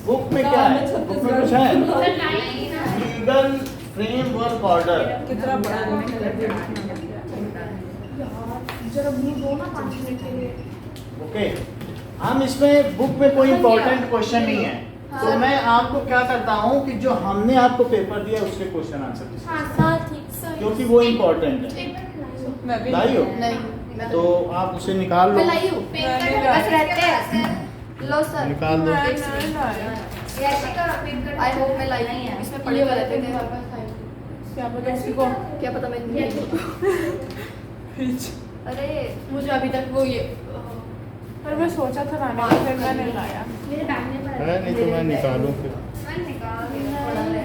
बुक में क्या है? बुक में कुछ है? सर लाइन ना लीगल फ्रेमवर्क ऑर्डर। कितना बड़ा जरा ब्लू दो ना 5 मिनट के लिए। ओके हम इसमें बुक में कोई इंपॉर्टेंट क्वेश्चन नहीं है, तो मैं आपको क्या करता हूँ कि जो हमने आपको पेपर दिया उसके क्वेश्चन आंसर हाँ सर ठीक सर। क्योंकि वो इम्पोर्टेंट है। मैं भी लाई हो नहीं तो आप उसे निकाल लो। मैं लाई हूँ। बस रहते हैं। लो सर। निकाल दो। आई होप मैं लाई नहीं है। इसमें पढ़े हुए रहते थे। क्या पता किसी को क्या पता मैं अरे मुझे अभी तक वो ये पर मैं सोचा था लाने का फिर मैंने लाया। मेरे बैग में पड़ा है नहीं तो मैं निकालूं फिर। मैं निकाल दिया पढ़ा ले।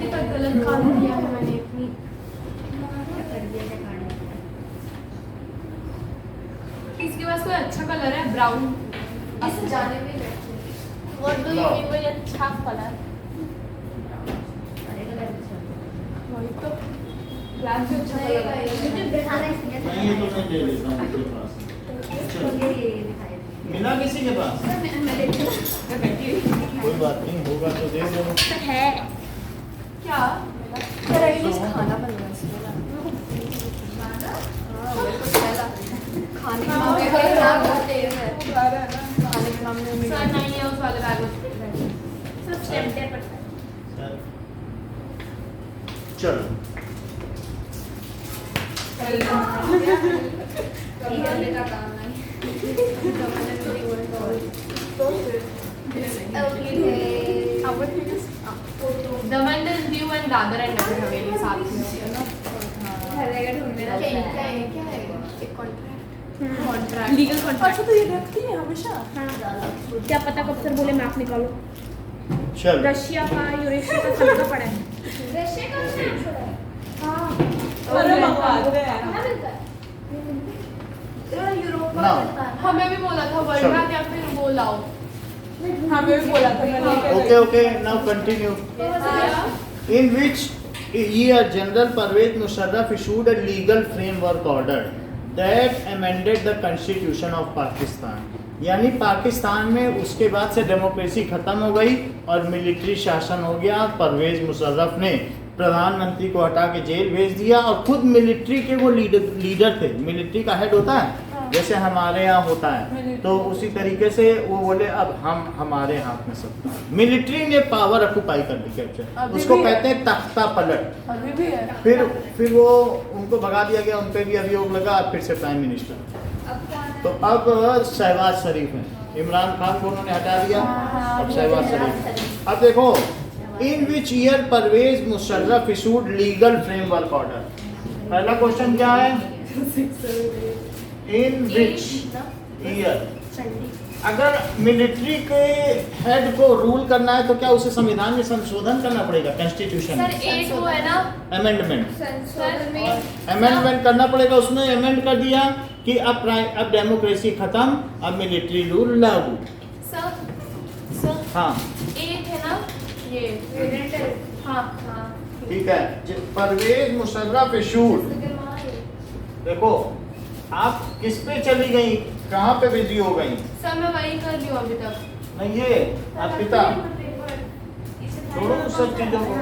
इतना गलत काम किया है मैंने इतनी। इसके पास कोई अच्छा कलर है? ब्राउन। इस जाने में what do you mean by अच्छा कलर? वही तो ब्लैक से अच्छा नहीं लगा। भाई मुझे दिखाना इसलिए नहीं ये तो मैं ले लेता हूँ अपने पास। चलो मिला किसी के पास? कोई बात नहीं होगा तो दे दो। है क्या? खाना बनना खाने के मामले में नाम बहुत तेज है। खाने के मामले में सर नहीं है उस वाले बैग में। सब स्टेप पे पड़ता है। चलो का काम नहीं। Daman and Diu and Dadra and Nagar Haveli साथ में है ना। क्या है? एक कॉन्ट्रैक्ट। Legal contract. अच्छा तो ये रखती है हमेशा। क्या पता कब सर बोले मैप निकालो। चलो रशिया का यूरेशिया का सबका पड़ा है। रशिया का अरे मंगवाते हैं कहाँ मिलता है? यूरोप ना। में मिलता है। हमें भी बोला था वर्ल्ड चलो। का या फिर वो लाओ। हमें भी बोला था मैंने okay okay now continue in which year General Pervez Musharraf issued a legal framework order that amended the constitution of Pakistan। यानी पाकिस्तान में उसके बाद से डेमोक्रेसी खत्म हो गई और मिलिट्री शासन हो गया। परवेज मुशर्रफ ने प्रधानमंत्री को हटा के जेल भेज दिया और खुद मिलिट्री के वो लीडर थे। मिलिट्री का हेड होता है जैसे हमारे यहाँ होता है, तो उसी तरीके से वो बोले अब हमारे हाथ में सब। मिलिट्री ने पावर ऑक्युपाई कर ली, कैप्चर, अभी उसको भी है। कहते हैं तख्ता पलट। अभी भी है। फिर वो उनको भगा दिया गया, उन पे भी अभियोग लगा, अब फिर से प्राइम मिनिस्टर। अब कौन है? तो अब शहबाज शरीफ है, इमरान खान को उन्होंने हटा दिया, अब शहबाज शरीफ। अब देखो in which year Pervez Musharraf issued legal framework order. पहला क्वेश्चन क्या है, इन विच ईयर। अगर मिलिट्री के हेड को रूल करना है तो क्या उसे संविधान में संशोधन करना पड़ेगा, कॉन्स्टिट्यूशन सर एक वो है ना अमेंडमेंट संसद में अमेंडमेंट करना पड़ेगा। उसने अमेंड कर दिया कि अब डेमोक्रेसी खत्म, अब मिलिट्री रूल लागू। सर हाँ एक है ना ये हाँ ठीक है। परवेज मुशर्रफ इशूड, देखो आप किस पे चली गई, कहाँ पे बिजी हो गई? सर मैं वही कर रही हूँ अभी तक। नहीं ये आप पिता छोड़ो उस सब चीजों को,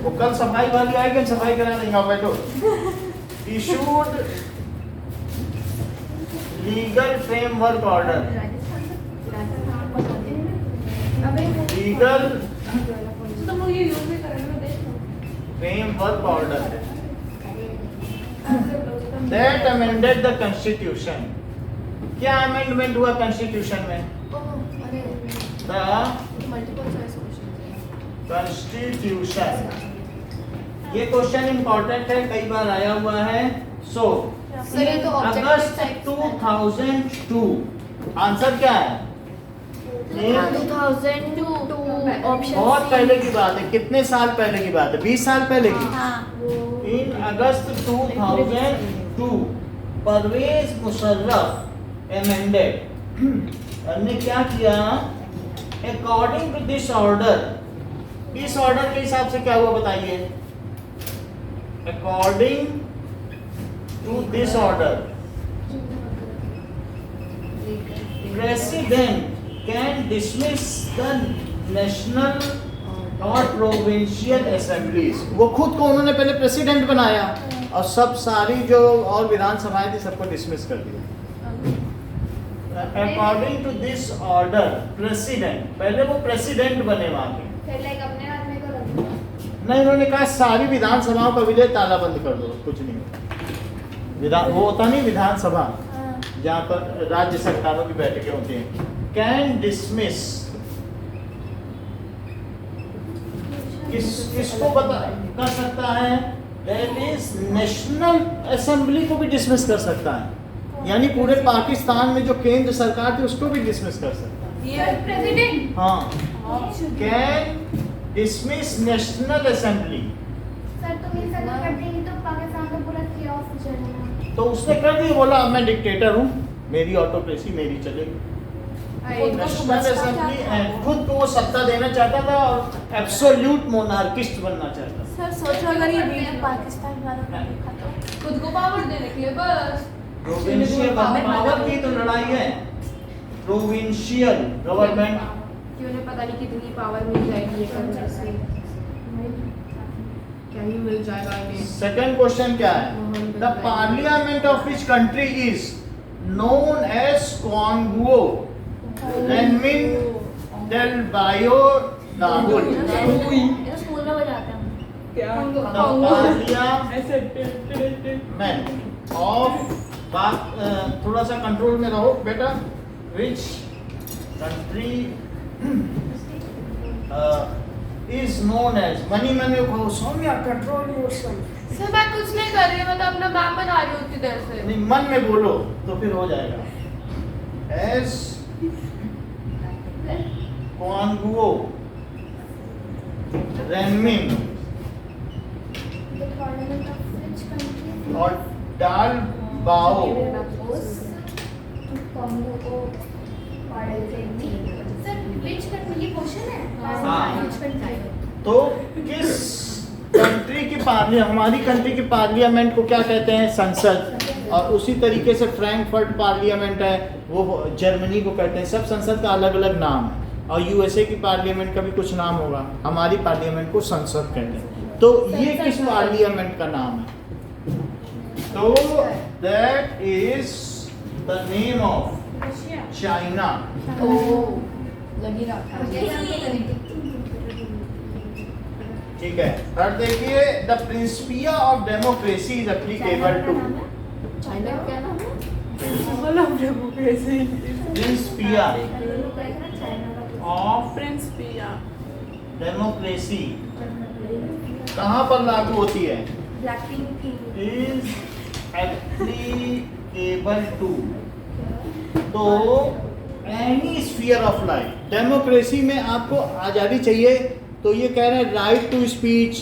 वो कल सफाई वाली आएगी, सफाई करा देंगे। आप बैठो। Issued legal framework order, legal तुम लोग ये यूज भी करेंगे framework order that amended the constitution। क्या अमेंडमेंट हुआ कॉन्स्टिट्यूशन में? The constitution। ये क्वेश्चन इंपॉर्टेंट है, कई बार आया हुआ है। सो सर, ये तो objective अगस्त type 2002 आंसर क्या है? 2002 ऑप्शन बहुत पहले की बात है, कितने साल पहले की बात है? 20 साल पहले की। In August 2002 Pervez Musharraf amended ने क्या किया, अकॉर्डिंग टू दिस ऑर्डर। इस ऑर्डर के हिसाब से क्या हुआ बताइए? According to this order president can dismiss the national और प्रोविंशियल असेंबलीज। वो खुद को उन्होंने पहले प्रेसिडेंट बनाया और सब सारी जो और विधानसभाएं थी सबको डिसमिस कर दिया। According to this order president, पहले वो प्रेसिडेंट बने वहां के, फिर लाइक अपने हाथ में कर रखा। नहीं उन्होंने कहा सारी विधानसभाओं का विजय ताला बंद कर दो, कुछ नहीं होता। वो होता नहीं विधानसभा जहाँ पर राज्य सरकारों की बैठकें होती हैं। कैन डिसमिस, किसको बता कर सकता है? दैट इज नेशनल असेंबली को भी डिसमिस कर सकता है, यानी पूरे पाकिस्तान में जो केंद्र सरकार थी उसको भी डिसमिस कर सकता है। ये प्रेसिडेंट हाँ, can dismiss national assembly. Sir तुम ये सब कर देंगे तो पाकिस्तान का पूरा chaos हो जाएगा। तो उसने कर दिया, बोला मैं डिक्टेटर हूँ, मेरी ऑटोक्रेसी मेरी चलेगी। नेशनल असेंबली एंड खुद को वो सत्ता देना चाहता था और एब्सोल्यूट मोनार्किस्ट बनना चाहता था। सर सोचो अगर ये वीडियो पाकिस्तान वालों ने देखा तो। खुद को पावर देने के लिए बस। प्रोविंशियल पावर की तो लड़ाई है, प्रोविंशियल गवर्नमेंट। कि उन्हें पता नहीं कितनी पावर मिल जाएगी ये करने से, क्या ही मिल जाएगा इन्हें। सेकंड क्वेश्चन क्या है? The parliament of which country is known as कॉन्गो रेनमिन डेल बायो दाहुल। ये तो स्कूल में बजाते हैं। क्या पार्लियामेंट ऑफ, बात थोड़ा सा कंट्रोल में रहो बेटा। Which country is known as, money money को सौम्या कंट्रोल योरसेल्फ। सर मैं कुछ नहीं कर रही, मैं तो अपना काम बना रही हूँ उतनी देर से। नहीं मन में बोलो तो फिर हो जाएगा। एज कॉन्गो रेनमिन और डाल बाओ सर which country ये क्वेश्चन है हाँ। which country तो किस कंट्री की पार्लियामेंट, हमारी कंट्री की पार्लियामेंट को क्या कहते हैं? संसद। और उसी तरीके से फ्रैंकफर्ट पार्लियामेंट है वो जर्मनी को कहते हैं। सब संसद का अलग अलग नाम है और यूएसए की पार्लियामेंट का भी कुछ नाम होगा। हमारी पार्लियामेंट को संसद कहते हैं। तो ये किस पार्लियामेंट का नाम है? तो that is the name of China. लगी रहा था ठीक है, और देखिए the principia of democracy is applicable to China का क्या नाम है? Principle of democracy principia of principia democracy कहाँ पर लागू होती है? इज एप्लीकेबल टू तो any sphere of life. Democracy में आपको आज़ादी चाहिए तो ये कह रहे हैं right to speech,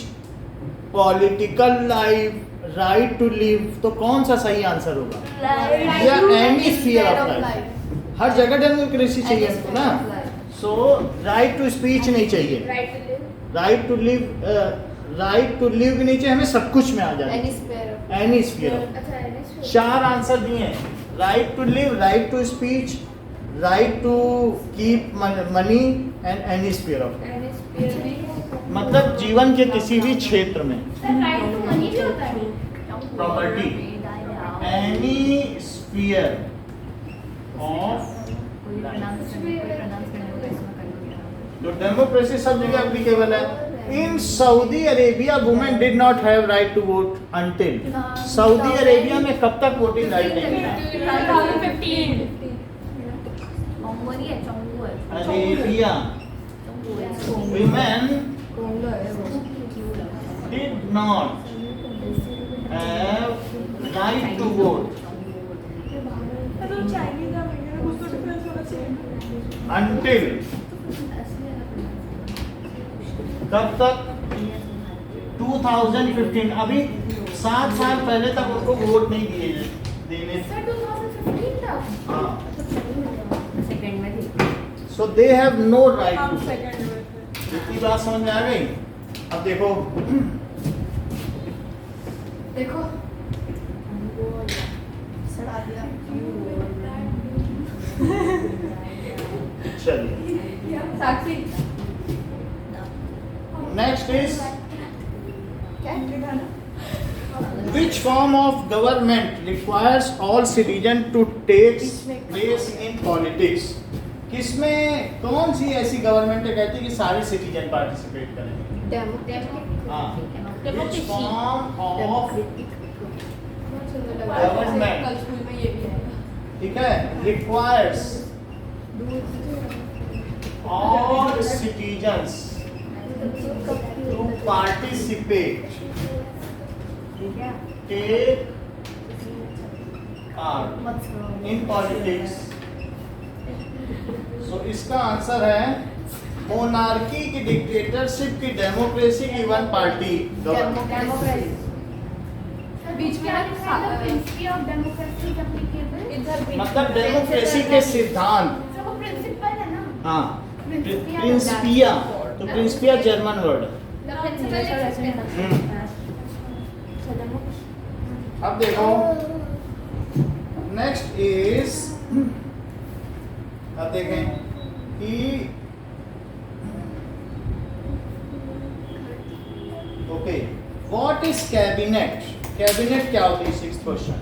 political life, right to live. तो कौन सा सही आंसर होगा? या एनी स्फीयर ऑफ लाइफ। हर जगह डेमोक्रेसी चाहिए हमको ना। सो राइट टू स्पीच नहीं चाहिए, राइट टू लिव भी नहीं चाहिए, हमें सब कुछ में आ जाए एनी स्फीयर ऑफ। 4 आंसर दिए हैं, right to live, right to speech, right to keep money and any sphere of. मतलब जीवन के किसी भी क्षेत्र में प्रॉपर्टी, एनी स्फीयर ऑफ। तो डेमोक्रेसी सब जगह एप्लीकेबल है। In Saudi Arabia women did not have right to vote until. Saudi Arabia में कब तक वोटिंग राइट नहीं था? 2015 Arabia women did not have right to vote Chinese का कुछ तो डिफरेंस होना चाहिए। until कब तक? 2015। अभी 7 साल पहले तक उनको वोट नहीं दिए देने। हाँ, सेकंड में थी। so they have no right हम to vote। सेकंड में थे। इतनी बात समझ में आ गई? अब देखो देखो सड़ा दिया। चलिए Sakshi next is which form of government requires all citizen to take place in politics? किसमें कौन सी ऐसी गवर्नमेंट है कहती है कि सारे सिटीजन पार्टिसिपेट करें? हाँ, which form of government, कल स्कूल में ये भी है। ठीक है, requires all citizens to participate, take part in politics। So इसका आंसर है मोनार्की की, डिक्टेटरशिप की, डेमोक्रेसी की, वन पार्टी गवर्नमेंट। बीच में मतलब डेमोक्रेसी के सिद्धांत। हाँ, प्रिंसिपिया। तो प्रिंसिपिया जर्मन वर्ड है। अब देखो नेक्स्ट इज, अब देखें कि okay what is cabinet? Cabinet क्या होती है? 6th question.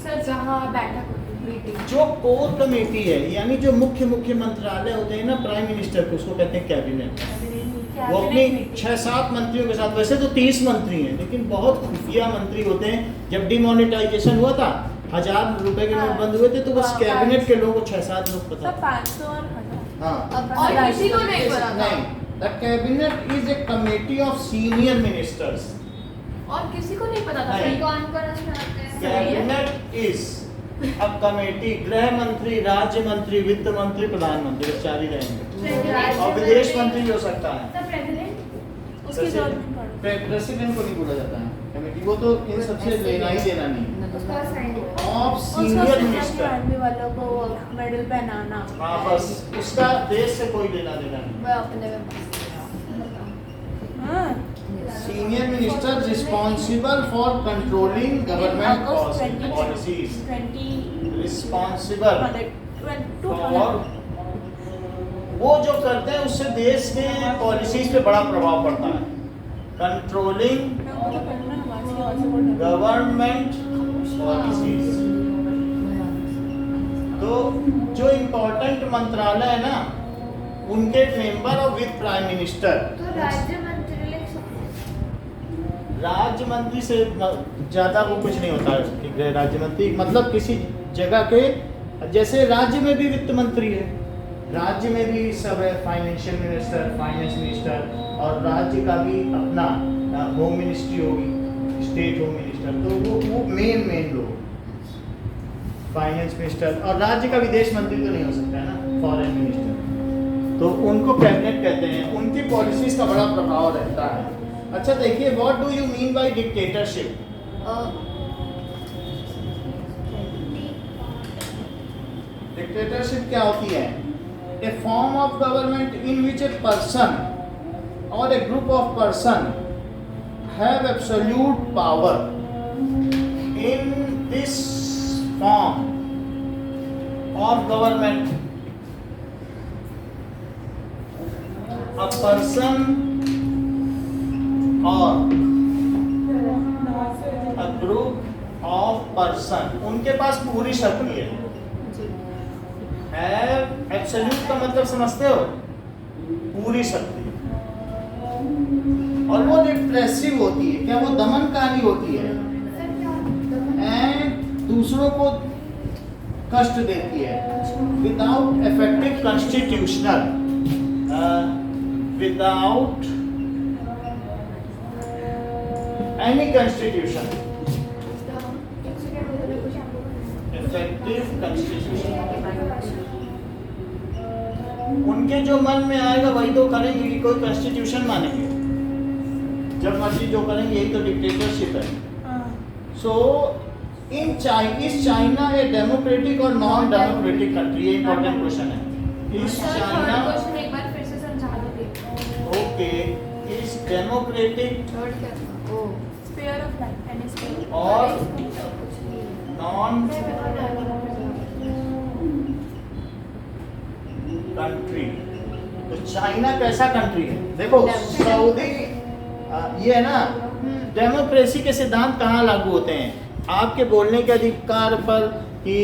सर जहाँ बैठक होती है मीटिंग। जो कोर कमेटी है यानी जो मुख्य मंत्रालय होते हैं ना प्राइम मिनिस्टर को, उसको कहते हैं कैबिनेट। वो अपनी 6-7 मंत्रियों के साथ, वैसे तो 30 मंत्री हैं लेकिन बहुत खुफिया मंत्री होते हैं। जब डिमोनेटाइजेशन हुआ था, 1000 रुपए के नोट बंद हुए थे, तो बस कैबिनेट के लोगों को 6-7 लोग पता सब 500 और 1000। हाँ, और किसी को नहीं पता था। नहीं, the cabinet is a committee of senior ministers. और किसी को नहीं पता था। नहीं। कौन-कौन उसमें आते हैं? कैबिनेट इज अब कमेटी, गृह मंत्री, राज्य मंत्री, वित्त मंत्री, प्रधानमंत्री, 4 ही रहेंगे। और विदेश मंत्री भी हो सकता है। उसकी जरूरत नहीं पड़ती। प्रेसिडेंट को नहीं बोला जाता है। कमेटी, वो तो इन सबसे लेना ही देना नहीं। उसका sign of senior minister, army वालों को मेडल पहनाना। हाँ बस उसका देश से कोई लेना देना नहीं। मैं अपने में हाँ senior minister responsible for controlling government policies, 20 responsible और और वो जो करते हैं उससे देश के पॉलिसीज पे बड़ा प्रभाव पड़ता है। कंट्रोलिंग गवर्नमेंट पॉलिसीज, तो जो इम्पोर्टेंट मंत्रालय है ना उनके मेंबर और विद प्राइम मिनिस्टर। तो राज्य मंत्री लिख सकते हैं। राज्य मंत्री से ज्यादा वो कुछ नहीं होता है। गृह राज्य मंत्री मतलब किसी जगह के, जैसे राज्य में भी वित्त मंत्री है, राज्य में भी सब है, फाइनेंशियल मिनिस्टर, फाइनेंस मिनिस्टर, और राज्य का भी अपना होम मिनिस्ट्री होगी, स्टेट होम मिनिस्टर, तो वो मेन लोग, फाइनेंस मिनिस्टर, और राज्य का विदेश मंत्री तो नहीं हो सकता है ना, फॉरेन मिनिस्टर, तो उनको कैबिनेट कहते हैं। उनकी पॉलिसीज का बड़ा प्रभाव रहता है। अच्छा देखिए, what do you mean by dictatorship? Dictatorship क्या होती है? A form of government in which a person or a group of person have absolute power. In this form of government, a person or a group of person, उनके पास पूरी शक्ति है। Absolute का मतलब समझते हो? पूरी शक्ति, और वो रिप्रेसिव होती है। क्या वो दमनकारी होती है? एंड दूसरों को कष्ट देती है। Without effective constitutional, without any constitution, effective constitution. उनके जो मन में आएगा वही तो करेंगे, कि कोई कॉन्स्टिट्यूशन मानेंगे, जब मर्जी जो करेंगे, यही तो डिक्टेटरशिप है। सो इन चाइना ए डेमोक्रेटिक और नॉन डेमोक्रेटिक कंट्री? ये इंपॉर्टेंट क्वेश्चन है। इस चाइना, क्वेश्चन एक बार फिर से समझा दोगे? ओके, इस डेमोक्रेटिक थर्ड क्या था? ओ sphere of life and sphere और नॉन कंट्री। तो चाइना कैसा कंट्री है? देखो सऊदी, ये है ना, डेमोक्रेसी के सिद्धांत कहाँ लागू होते हैं? आपके बोलने के अधिकार पर, कि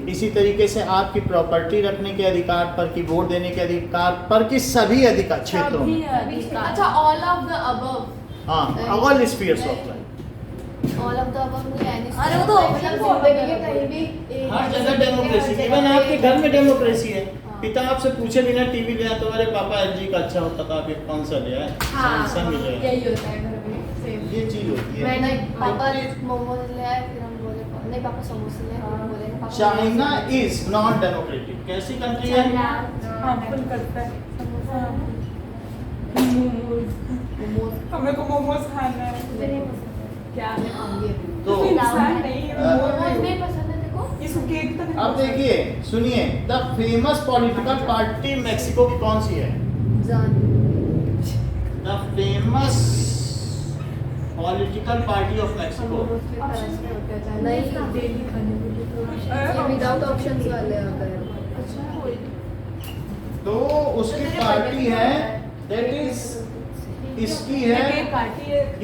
इसी तरीके से आपकी प्रॉपर्टी रखने के अधिकार पर, कि वोट देने के अधिकार पर, कि सभी अधिकार क्षेत्रों में। अच्छा, ऑल ऑफ द अबव। हाँ, all spheres of life, all of the above में यानी अरे वो तो मतलब जिंदगी के कहीं भी हर जगह डेमोक्रेसी। इवन आपके घर में डेमोक्रेसी है। पिता आपसे पूछे बिना टीवी ले आए तो अरे पापा एलजी का अच्छा होता था, अभी कौन सा ले आए? सैमसंग ले आए। यही होता है घर में, सेम। ये चीज होती है। मैंने पापा मोमोज ले आए, फिर हम बोले नहीं पापा समोसे ले आए, फिर हम बोले पापा चाइना इज नॉट डेमोक्रेटिक। कैसी कंट्री है? हार्मफुल करता है। मोमोज हमें को मोमोज खाना है। क्या तो इंसान नहीं है, मोमोज नहीं पसंद है देखो? इसको केक तक अब देखिए, सुनिए, the famous political party Mexico की कौन सी है? The famous political party of Mexico. नहीं डेली खाने के लिए तो विदाउट ऑप्शंस वाले होते हैं। तो उसकी पार्टी है, दैट इज, इसकी है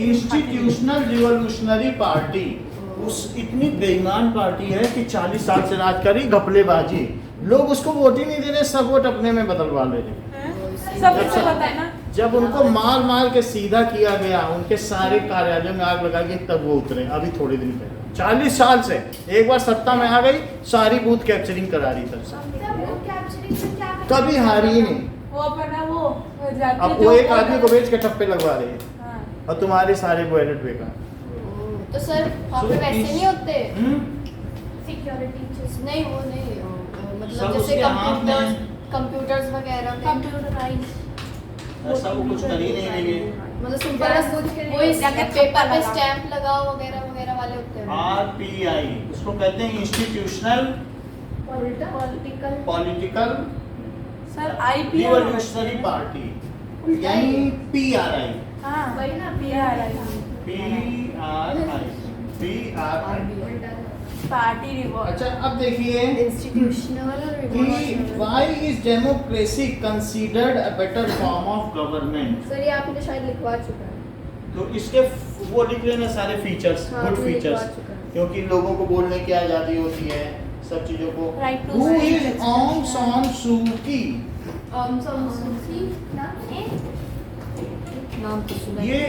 इंस्टीट्यूशनल रिवॉल्यूशनरी पार्टी। उस इतनी बेईमान पार्टी है कि 40 साल से राज करी, घपलेबाजी, लोग उसको वोट ही नहीं दे रहे, सब वोट अपने में बदलवा ले रहे। सब कुछ पता है ना। जब उनको मार मार के सीधा किया गया, उनके सारे कार्यालयों में आग लगा के, तब वो उतरे। अभी थोड़े दिन पहले, 40 साल से एक बार सत्ता में आ गई, सारी बूथ कैप्चरिंग करा रही तब से, कभी हारी ही नहीं। वो अपना वो अब वो एक आदमी को बेच के ठप्पे लगवा रही है, हाँ। और तुम्हारे सारे वॉलेट बेकार। तो सर वहाँ पे वैसे नहीं होते सिक्योरिटी नहीं, वो नहीं मतलब सब जैसे उसके हाथ में। कंप्यूटर्स वगैरह में कंप्यूटराइज ऐसा वो कुछ कर ही नहीं रही है। मतलब सिंपल वो वही जाके पेपर पे लगा। स्टैंप लगाओ वगैरह वगैरह वाले होते हैं। RPI उसको कहते हैं institutional political sir IPR revolutionary party, यानी PRI। वही ना PRI। Party reward. अच्छा अब देखिए इंस्टीट्यूशनल कि why is democracy considered a better form of government? Sir ये आपने शायद लिखवा चुका है। तो इसके वो लिख लेना सारे फीचर्स, हाँ, गुड आपने फीचर्स, लिखवा चुका है। क्योंकि लोगों को बोलने की आज़ादी होती है, सब चीज़ों को। Right to Who speak, is etc. Aung San Suu Kyi? नाम तो सुना ये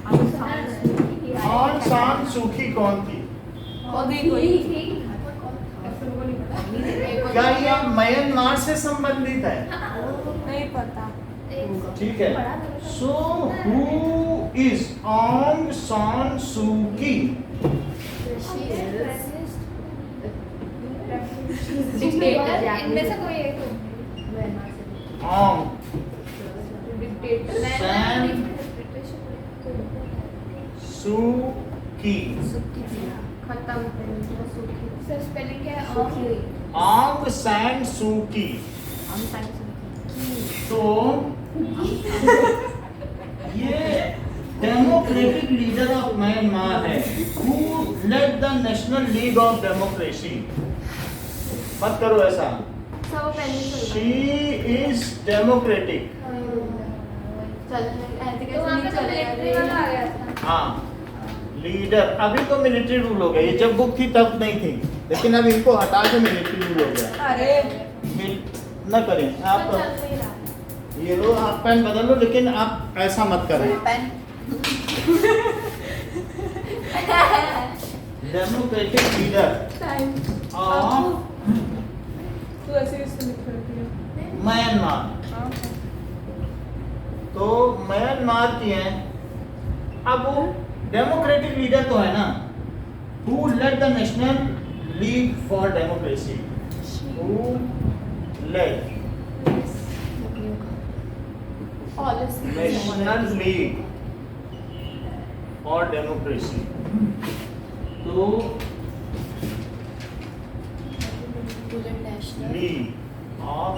आंग सान सूकी कौन थी? क्या ये म्यांमार से संबंधित है? नहीं पता। ठीक है। सो हु इज आंग सान सू की? इनमें से कोई एक आंग डिक्टेटर सू की। खत्म सर स्पेलिंग क्या है? आंग सैन सू की। तो ये डेमोक्रेटिक लीडर ऑफ म्यांमार है, who led the national league of democracy. मत करो ऐसा। She is democratic. हाँ लीडर। अभी तो मिलिट्री रूल हो गया, ये जब बुक थी तब नहीं थी, लेकिन अब इनको हटा के मिलिट्री रूल हो गया। अरे न करें आप, ये लो आप पेन बदल लो, लेकिन आप ऐसा मत करें। डेमोक्रेटिक लीडर ऑफ तू ऐसे इसको लिख रही है। म्यांमार। तो म्यांमार की है। अब वो डेमोक्रेटिक लीडर तो है ना, who led the national league for democracy. Who led national league for democracy. तो लीग ऑफ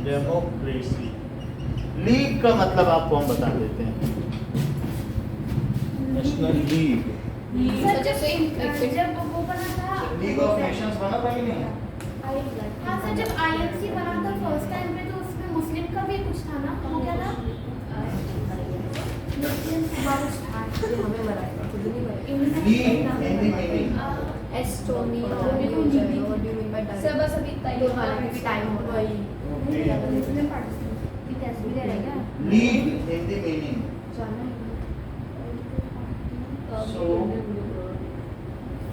डेमोक्रेसी। लीग का मतलब आपको हम बता देते हैं। नेशनल लीग, जब वो बना था लीग ऑफ नेशंस बना था कि नहीं? हाँ सर, जब INC बना था फर्स्ट टाइम पे तो उसमें मुस्लिम का भी कुछ था ना, वो क्या था? मुस्लिम का कुछ था, हमें बनाया खुद नहीं बनाया। League Hindi meaning Estonia sir बस अभी टाइम हो रहा है। League Hindi meaning. So,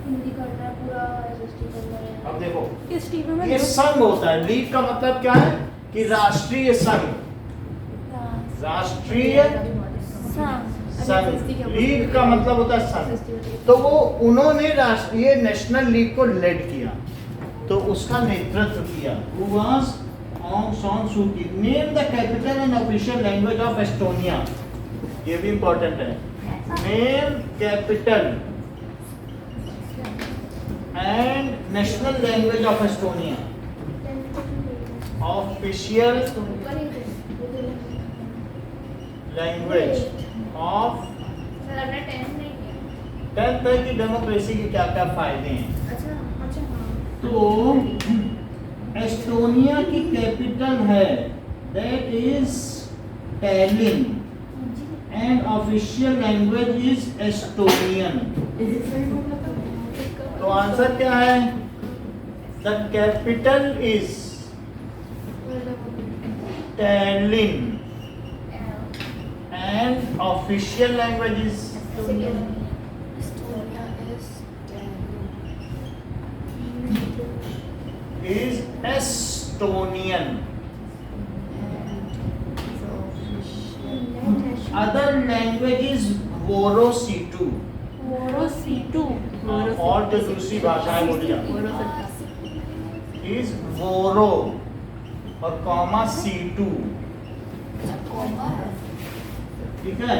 Hindi करना है पूरा, SST करना है। अब देखो इस टीवी में ये संघ होता है। लीग का मतलब क्या है कि राष्ट्रीय संघ, राष्ट्रीय संघ। लीग का मतलब होता है संघ। तो वो उन्होंने राष्ट्रीय नेशनल लीग को लेड किया, तो उसका नेतृत्व किया। Who was Aung San Suu Kyi? Name the capital and official language of Estonia. ये भी इम्पोर्टेंट है। Name capital and national language of Estonia. Official language of sir हमने 10 नहीं किया। 10th है कि डेमोक्रेसी के क्या क्या फायदे हैं। अच्छा हाँ। तो एस्टोनिया की कैपिटल है that is Tallinn and official language is Estonian. तो आंसर क्या है? The capital is Tallinn and official language is Estonian. Other language is Vorositu. और जो दूसरी भाषाएं बोली जाती हैं is Voro और कॉमा C2। ठीक है.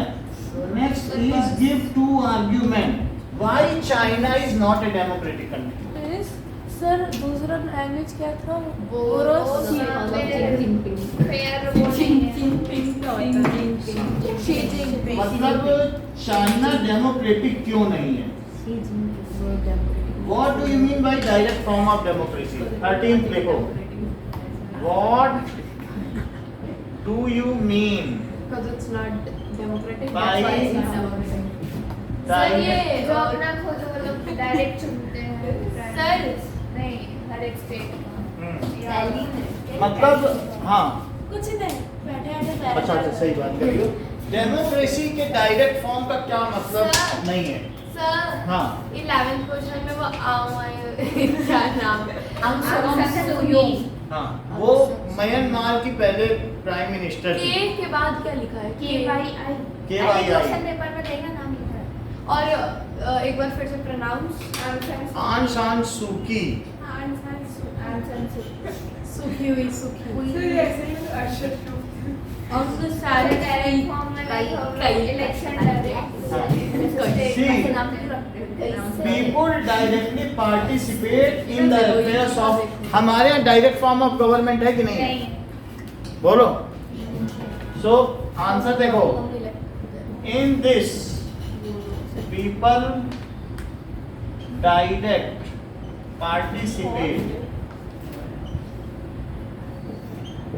Next is give two argument why China is not a democratic country. Sir दूसरा लैंग्वेज क्या था? मतलब चाइना डेमोक्रेटिक क्यों नहीं है? What do you mean by direct form of democracy? 13th लिखो. What do you mean Because it's not democratic. by That's why it's not democratic. Sir ये direct? जो अपना खुद मतलब डायरेक्ट चुनते हैं सर नहीं हर एक स्टेट मतलब हाँ कुछ नहीं बैठे अच्छा अच्छा सही बात कर रही हो. डेमोक्रेसी के डायरेक्ट फॉर्म का क्या मतलब Sir. नहीं है? सर हाँ 11th क्वेश्चन में वो क्या नाम है? हाँ वो म्यांमार की पहले प्राइम मिनिस्टर के थी. के बाद क्या लिखा है? KYI KYI पेपर में देगा नाम लिखा है और एक बार फिर से प्रोनाउंस आन सान सूकी. सूखी हुई सूखी हुई सर ऐसे ही तो अरशद टू और उसने सारे डायरेक्ट फॉर्म में election People directly participate in the affairs of. हमारे यहाँ डायरेक्ट फॉर्म ऑफ गवर्नमेंट है कि नहीं है? बोलो. So आंसर देखो. In this people direct participate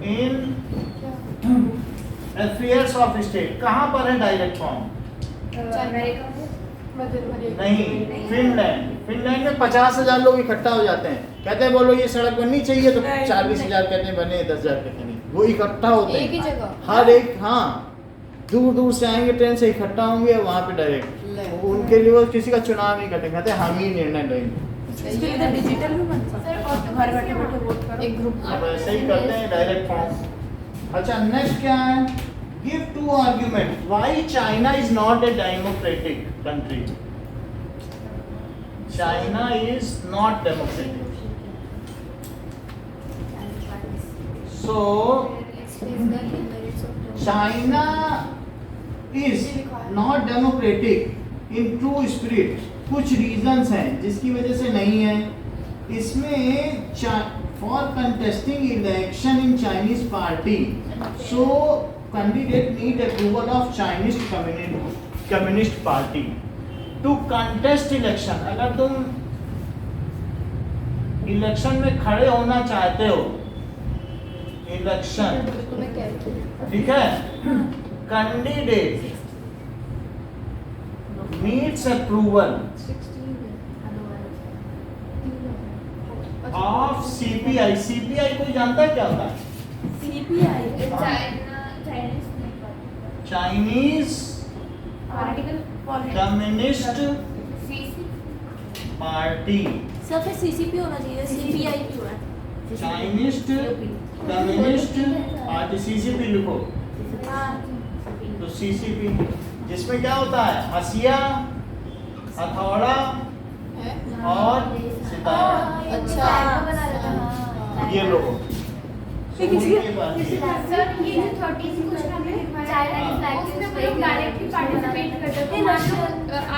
in affairs of state. कहाँ पर है डायरेक्ट फॉर्म? नहीं, फिनलैंड में 50,000 लोग इकट्ठा हो जाते हैं. कहते हैं बोलो ये सड़क बननी चाहिए तो 40,000 कहते हैं बने, 10,000 कहते हैं नहीं. वो इकट्ठा होते एक ही हैं जगह हर एक. हाँ दूर दूर से आएंगे, ट्रेन से इकट्ठा होंगे वहाँ पे डायरेक्ट. उनके लिए वो किसी का चुनाव नहीं करते, कहते हैं हम ही निर्णय लेंगे. इसके लिए तो डिजिटल भी बन सकता है, घर बैठे बैठे वोट करो. एक ग्रुप अब ऐसे ही करते हैं डायरेक्ट फॉर्म. अच्छा नेक्स्ट क्या है? Give to argument why China is not a democratic country. China is not democratic. So China is not democratic in true spirit. कुछ रीजंस हैं जिसकी वजह से नहीं है. इसमें for contesting election in Chinese party so candidate need approval of Chinese communist party to contest election. अगर तुम इलेक्शन में खड़े होना चाहते हो, इलेक्शन ठीक है, candidate needs approval of CPI. CPI कोई जानता है क्या होता है? Chinese communist party. सर फिर सीसीपी होना चाहिए, सीपीआई क्यों है? Chinese communist party. सीसीपी लिखो तो सीसीपी जिसमें क्या होता है? हसिया, हथौड़ा और सितारा. ये लोगो सर ये जो 30 क्वेश्चन हमने लिखवाया उसमें वो लोग डायरेक्टली पार्टिसिपेट करते हैं.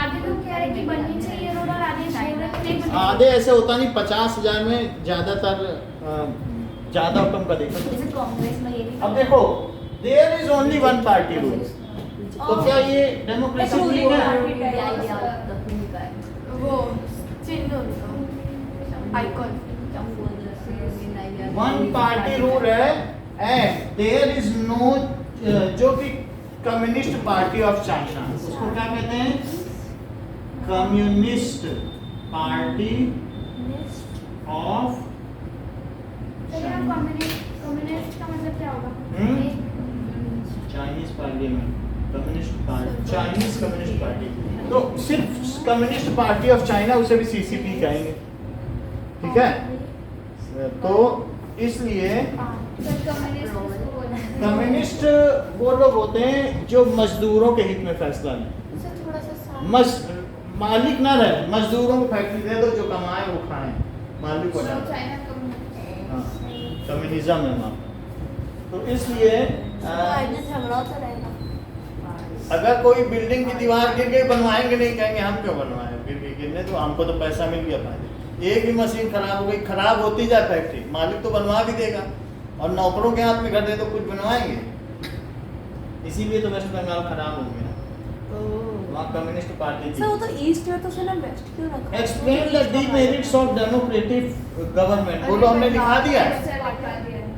आधे लोग कह रहे हैं कि बननी चाहिए रोड और आधे नहीं. आधे ऐसे होता नहीं. 50,000 में ज्यादातर ज्यादा कम का देखो. जैसे कांग्रेस में ये भी. अब देखो there is only one party rule. तो क्या ये डेमोक्रेसी ठीक है? वो चिन्ह उनका आइकॉन वन पार्टी रूल है एंड देयर इज नो जो कि कम्युनिस्ट पार्टी ऑफ चाइना, उसको क्या कहते हैं? कम्युनिस्ट पार्टी ऑफ कम्युनिस्ट का मतलब क्या होगा? Chinese parliament. Communist party, Chinese communist party. तो सिर्फ कम्युनिस्ट पार्टी ऑफ चाइना, उसे भी सीसीपी कहेंगे. ठीक है. तो इसलिए कम्युनिस्ट वो लोग होते हैं जो मजदूरों के हित में फैसला लें. मालिक ना रहे, मजदूरों को फैक्ट्री दे दो, जो कमाए वो खाएं, मालिक को ना. कम्युनिज्म है वहाँ. तो इसलिए अगर कोई बिल्डिंग की दीवार गिर गई, बनवाएंगे नहीं, कहेंगे हम क्यों बनवाएं, गिर गई गिरने तो हमको तो पैसा मिल गया फायदे। एक भी मशीन खराब हो गई, खराब होती जाए फैक्ट्री, मालिक तो बनवा भी देगा, और नौकरों के हाथ में घर दे तो कुछ बनवाएंगे। इसीलिए तो वेस्ट बंगाल खराब हो गया, वहाँ कम्युनिस्ट पार्टी थी। वो तो ईस्ट है तो उसने ना वेस्ट क्यों रखा? Explain the demerits of democratic government, वो तो हमने दिखा दिया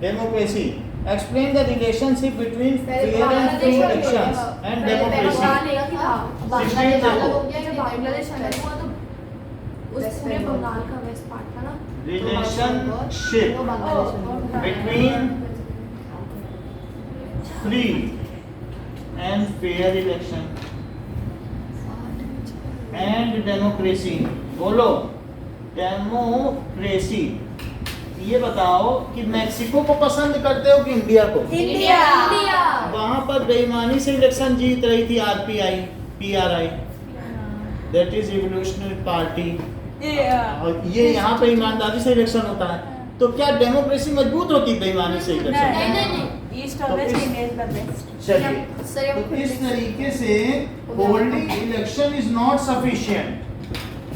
democracy. Explain the relationship between fair and free elections and democracy. Bangladesh अलग हुआ तो उस पूरे बंगाल का वेस्ट पार्ट था ना। Relationship between free and fair election and democracy. बोलो डेमोक्रेसी। ये बताओ कि मैक्सिको को पसंद करते हो कि इंडिया को? इंडिया। वहां पर बेईमानी से इलेक्शन जीत रही थी RPI, PRI, that is revolutionary party. और ये यहाँ पे ईमानदारी से इलेक्शन होता है, तो क्या डेमोक्रेसी मजबूत होती बेईमानी से इलेक्शन? नहीं। East always remains the best. चलिए, तो इस तरीके से holding election is not sufficient.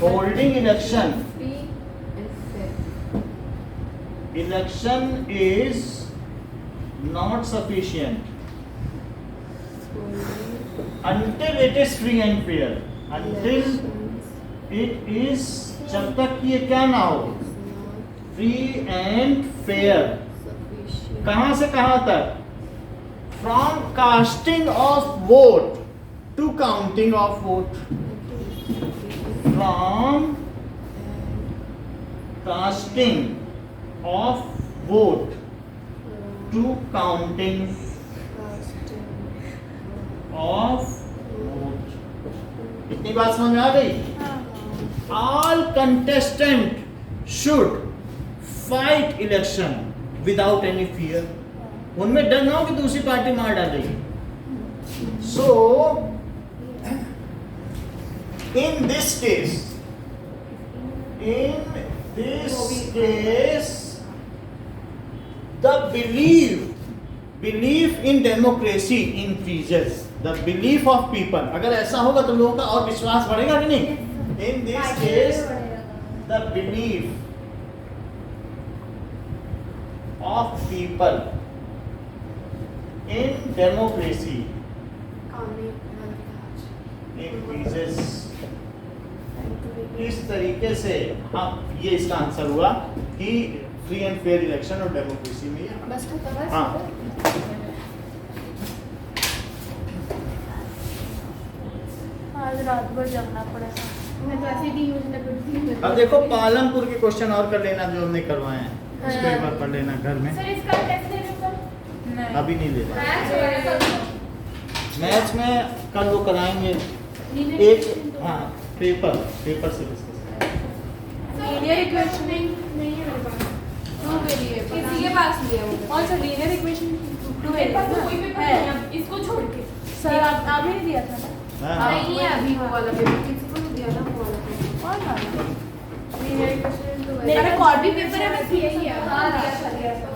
Holding election is not sufficient until it is free and fair. Until it is, जब तक ये क्या ना हो, free and fair। कहां से कहां तक? From casting of vote to counting of vote। From casting of vote to counting of vote। इतनी बात समझ में आ गई? All contestant should fight election without any fear। उनमें डर ना हो कि दूसरी पार्टी मार डालेगी। So in this case the belief in democracy increases, the belief of people। अगर ऐसा होगा तो लोगों का और विश्वास बढ़ेगा कि नहीं? In this case the belief of people in democracy increases। इस तरीके से हम ये इसका आंसर हुआ कि फ्री एंड फेयर इलेक्शन और डेमोक्रेसी में ये बस खत्म है। हाँ। आज रात भर जगना पड़ेगा। मैं तो ऐसे ही न्यूज़ पढ़ती हूँ। अब देखो पालमपुर के क्वेश्चन और कर लेना जो हमने करवाए हैं, उसको एक बार पढ़ लेना घर में। सर इसका टेस्ट ले लो। अभी नहीं ले रहे, मैथ्स में कल वो कराएंगे एक, हाँ पेपर से डिस्कस। लीनियर इक्वेशन नहीं है मेरे पास। टू के लिए किसी के पास लिया वो कौन सा लीनियर इक्वेशन? टू मेरे पास तो कोई पेपर नहीं है इसको छोड़ के। सर आपने नहीं दिया था ना? हाँ, नहीं है अभी वो वाला पेपर किसी को नहीं दिया था वो वाला पेपर। कौन वाला? लीनियर इक्वेशन तो मेरा मेरा कॉपी पेपर है बस यही है। हाँ दिया था